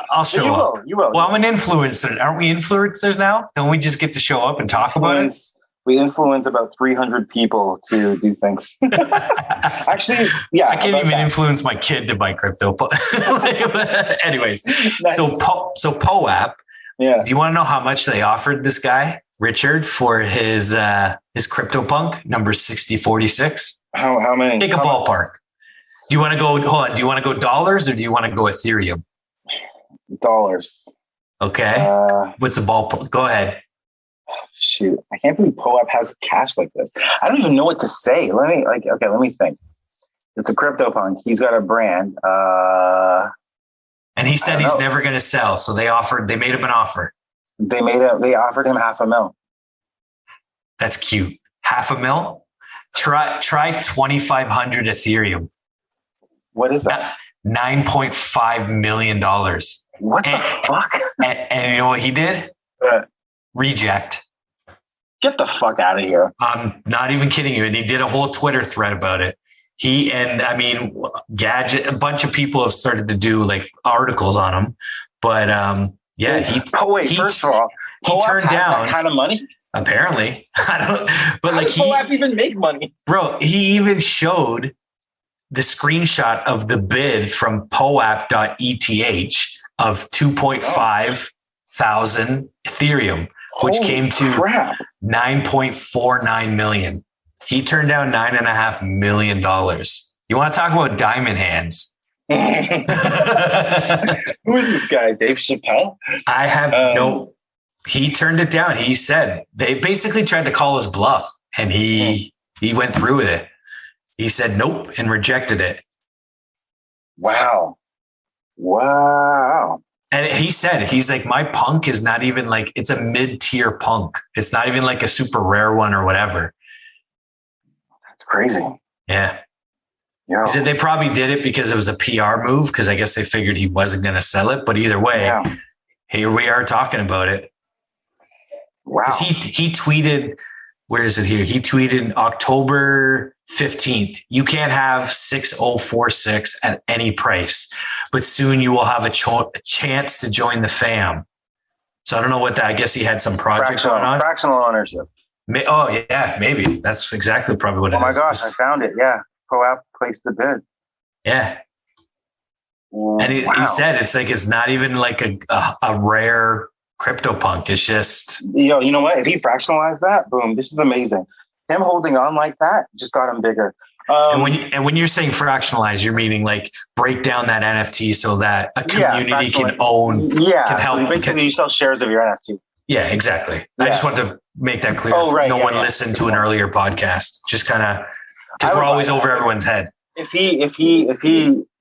I'll show up. You will. Well, I'm an influencer. Aren't we influencers now? Don't we just get to show up and talk about it? We influence about 300 people to do things. Actually, yeah. I can't even influence my kid to buy crypto. Anyways, nice. So POAP. Yeah. Do you want to know how much they offered this guy, Richard, for his CryptoPunk number 6046? How many? Take a ballpark. Do you want to go? Hold on. Do you want to go dollars or do you want to go Ethereum? Dollars. Okay. What's the ballpark? Go ahead. Shoot, I can't believe POAP has cash like this. I don't even know what to say. Let me think. It's a CryptoPunk. He's got a brand. And he said he's never going to sell. So they made him an offer. They offered him $500,000. That's cute. $500,000. Try 2,500 Ethereum. What is that? $9.5 million. What the fuck? And you know what he did? Reject. Get the fuck out of here. I'm not even kidding you. And he did a whole Twitter thread about it. A bunch of people have started to do like articles on him. But first of all, he turned down that kind of money. Apparently, I don't. But how does POAP even make money, bro? He even showed the screenshot of the bid from POAP.eth of 2.5 thousand Ethereum, which came to 9.49 million. He turned down $9.5 million. You want to talk about diamond hands? Who is this guy? Dave Chappelle? I have he turned it down. He said they basically tried to call his bluff and he went through with it. He said nope and rejected it. Wow. And he said, he's like, my punk is not even like, it's a mid-tier punk. It's not even like a super rare one or whatever. That's crazy. Yeah. He said they probably did it because it was a PR move because I guess they figured he wasn't going to sell it. But either way, here we are talking about it. Wow. He tweeted, where is it here? He tweeted October 15th. You can't have 6046 at any price, but soon you will have a chance to join the fam. So I don't know what that, I guess he had some project going on. Fractional ownership. Oh yeah, maybe. That's exactly probably what it is. Oh my gosh, I found it. Yeah. POAP placed the bid. Yeah. And he said it's not even like a rare CryptoPunk. It's just you know what? If he fractionalized that, boom, this is amazing. Him holding on like that just got him bigger. And when you're saying fractionalize, you're meaning like break down that NFT so that a community can own, can help. So basically, you sell shares of your NFT. Yeah, exactly. Yeah. I just want to make that clear. No one listened to an earlier podcast. Just kind of because we're always over everyone's head. If he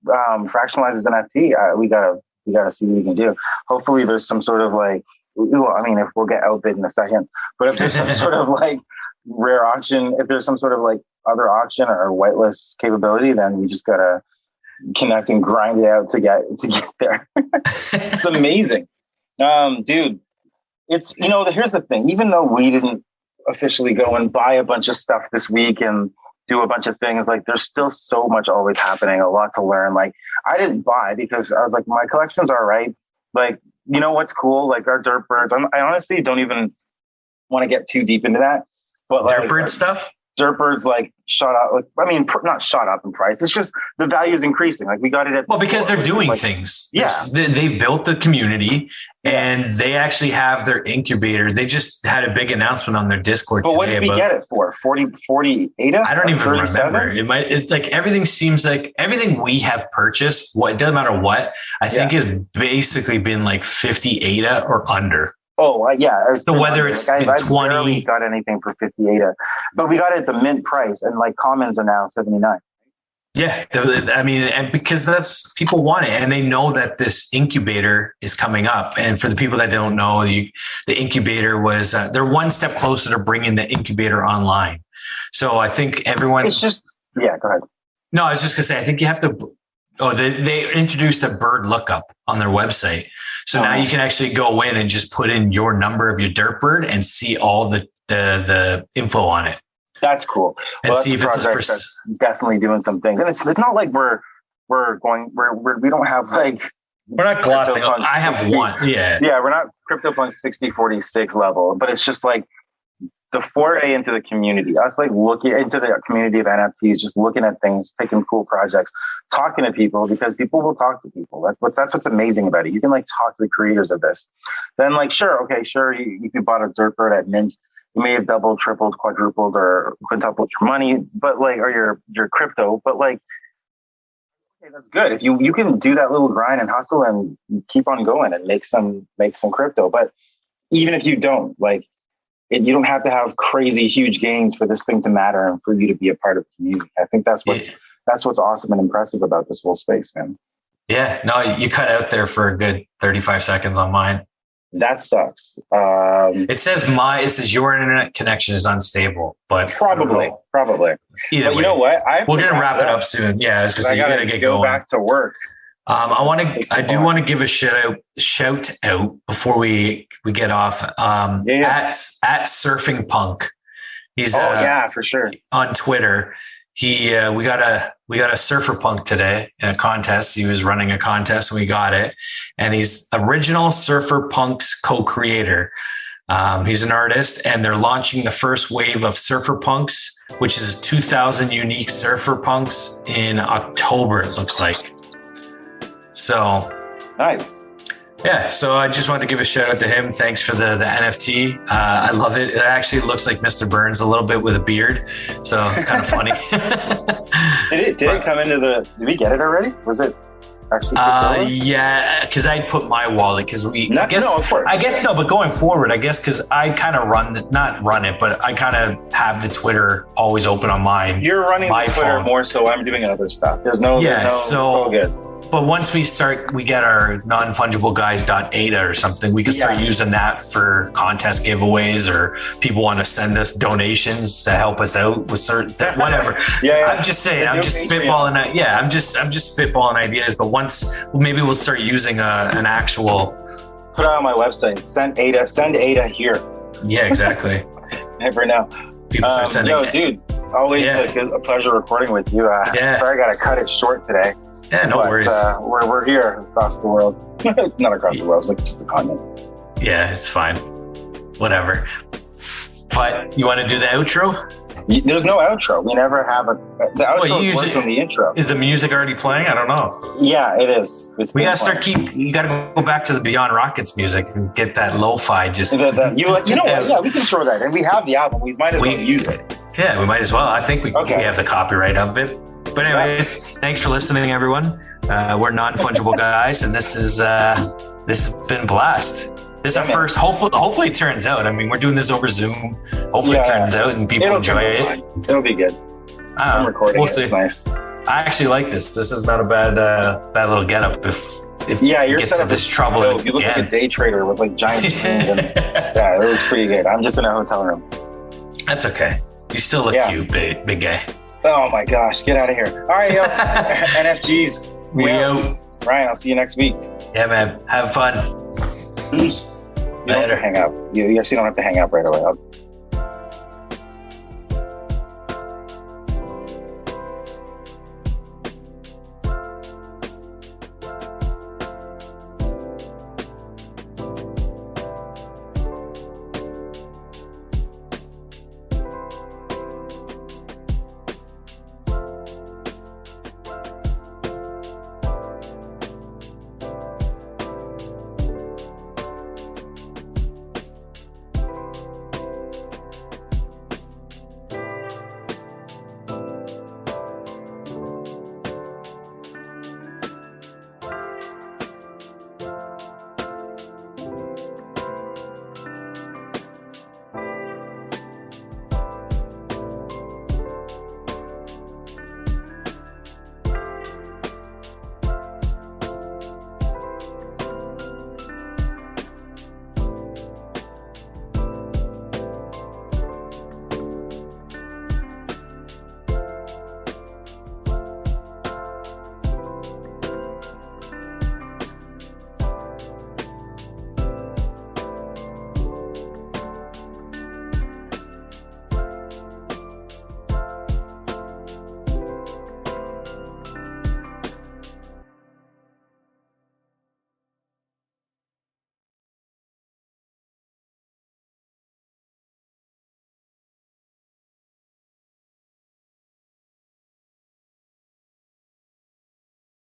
fractionalizes NFT, we gotta see what we can do. Hopefully, there's some sort of like. Well, I mean, if we'll get outbid in a second, but if there's some sort of like rare auction, if there's some sort of like other auction or whitelist capability, then we just gotta connect and grind it out to get there. It's amazing, dude. It's here's the thing. Even though we didn't officially go and buy a bunch of stuff this week and do a bunch of things, like there's still so much always happening, a lot to learn. Like I didn't buy because I was like, my collection's all right. Like, you know what's cool? Like our dirt birds. I honestly don't even want to get too deep into that. But dirt bird stuff? Dirt birds like shot up. Like, I mean, not shot up in price. It's just the value is increasing. Like we got it at because they're doing things. Yeah, they built the community and they actually have their incubator. They just had a big announcement on their Discord today. But what did we get it for? 40 ADA? I don't even remember. It's like everything seems like everything we have purchased. It doesn't matter what. I think has basically been like 50 ADA or under. Oh, yeah. So whether it's like, 20, I barely got anything for 50 ADA, but we got it at the mint price, and like commons are now 79. Yeah, I mean, and because that's people want it, and they know that this incubator is coming up. And for the people that don't know, the incubator was they're one step closer to bringing the incubator online. So I think everyone. It's just go ahead. No, I was just gonna say I think you have to. Oh, they introduced a bird lookup on their website. So now you can actually go in and just put in your number of your dirt bird and see all the info on it. That's cool. And see if it's that's definitely doing some things. And it's not like we don't have like we're not glossing. I have one. Yeah. Yeah, we're not CryptoPunk 6046 level, but it's just like the foray into the community, us like looking into the community of NFTs, just looking at things, taking cool projects, talking to people because people will talk to people. That's what's amazing about it. You can like talk to the creators of this. Then like, sure. If you bought a dirt bird at mint, you may have doubled, tripled, quadrupled, or quintupled your money, but like, or your crypto, but like, okay, that's good. If you can do that little grind and hustle and keep on going and make some crypto. But even if you don't, like, you don't have to have crazy huge gains for this thing to matter and for you to be a part of the community. I think that's what's awesome and impressive about this whole space, man. Yeah, no, you cut out there for a good 35 seconds on mine. That sucks. It says your internet connection is unstable, but probably. Either way, you know what? We're gonna wrap it up soon. Yeah, it's because you gotta get going. Back to work. I do want to give a shout out before we get off. At Surfing Punk. He's for sure on Twitter. We got a Surfer Punk today in a contest. He was running a contest and we got it. And he's original Surfer Punk's co-creator. He's an artist and they're launching the first wave of Surfer Punks, which is 2,000 unique Surfer Punks in October, it looks like. So nice. Yeah, so I just wanted to give a shout out to him. Thanks for the NFT. I love it. It actually looks like Mr. Byrnes a little bit with a beard, so it's kind of funny. Did it come into the? Did we get it already? Was it actually? Yeah, because I put my wallet because of course. I guess no, but going forward, I guess because I kind of not run it, but I kind of have the Twitter always open on mine. You're running my Twitter phone more, so I'm doing other stuff. There's no good. But once we get our non-fungible-guys.ada or something, we can start using that for contest giveaways or people want to send us donations to help us out with certain whatever. I'm just saying, I'm just spitballing. Yeah, I'm just spitballing ideas. But once maybe we'll start using an actual. Put it on my website. Send ADA here. Yeah, exactly. For now. People start sending. No, dude. Always a pleasure recording with you. Sorry, I got to cut it short today. Yeah, no worries. We're here across the world. Not across the world, it's like just the continent. Yeah, it's fine. Whatever. But you want to do the outro? There's no outro. We never have the outro is worse than the intro. Is the music already playing? I don't know. Yeah, it is. We gotta you gotta go back to the Beyond Rockets music and get that lo-fi. Just you know what? Yeah, we can throw that. And we have the album. We might as well use it. Yeah, we might as well. I think we have the copyright of it. But anyways, thanks for listening, everyone. We're non-fungible guys, and this has been a blast. This is our first. Hopefully it turns out. I mean, we're doing this over Zoom. Hopefully it turns out and people enjoy it. It'll be good. I'm recording. We'll see. It's nice. I actually like this. This is not a bad little getup. If you're set up this trouble. You look like a day trader with like giant screens. And, it was pretty good. I'm just in a hotel room. That's okay. You still look cute, big guy. Oh my gosh, get out of here. All right, yo. NFGs. We out. Ryan, I'll see you next week. Yeah, man. Have fun. You don't have to hang up. You actually don't have to hang up right away.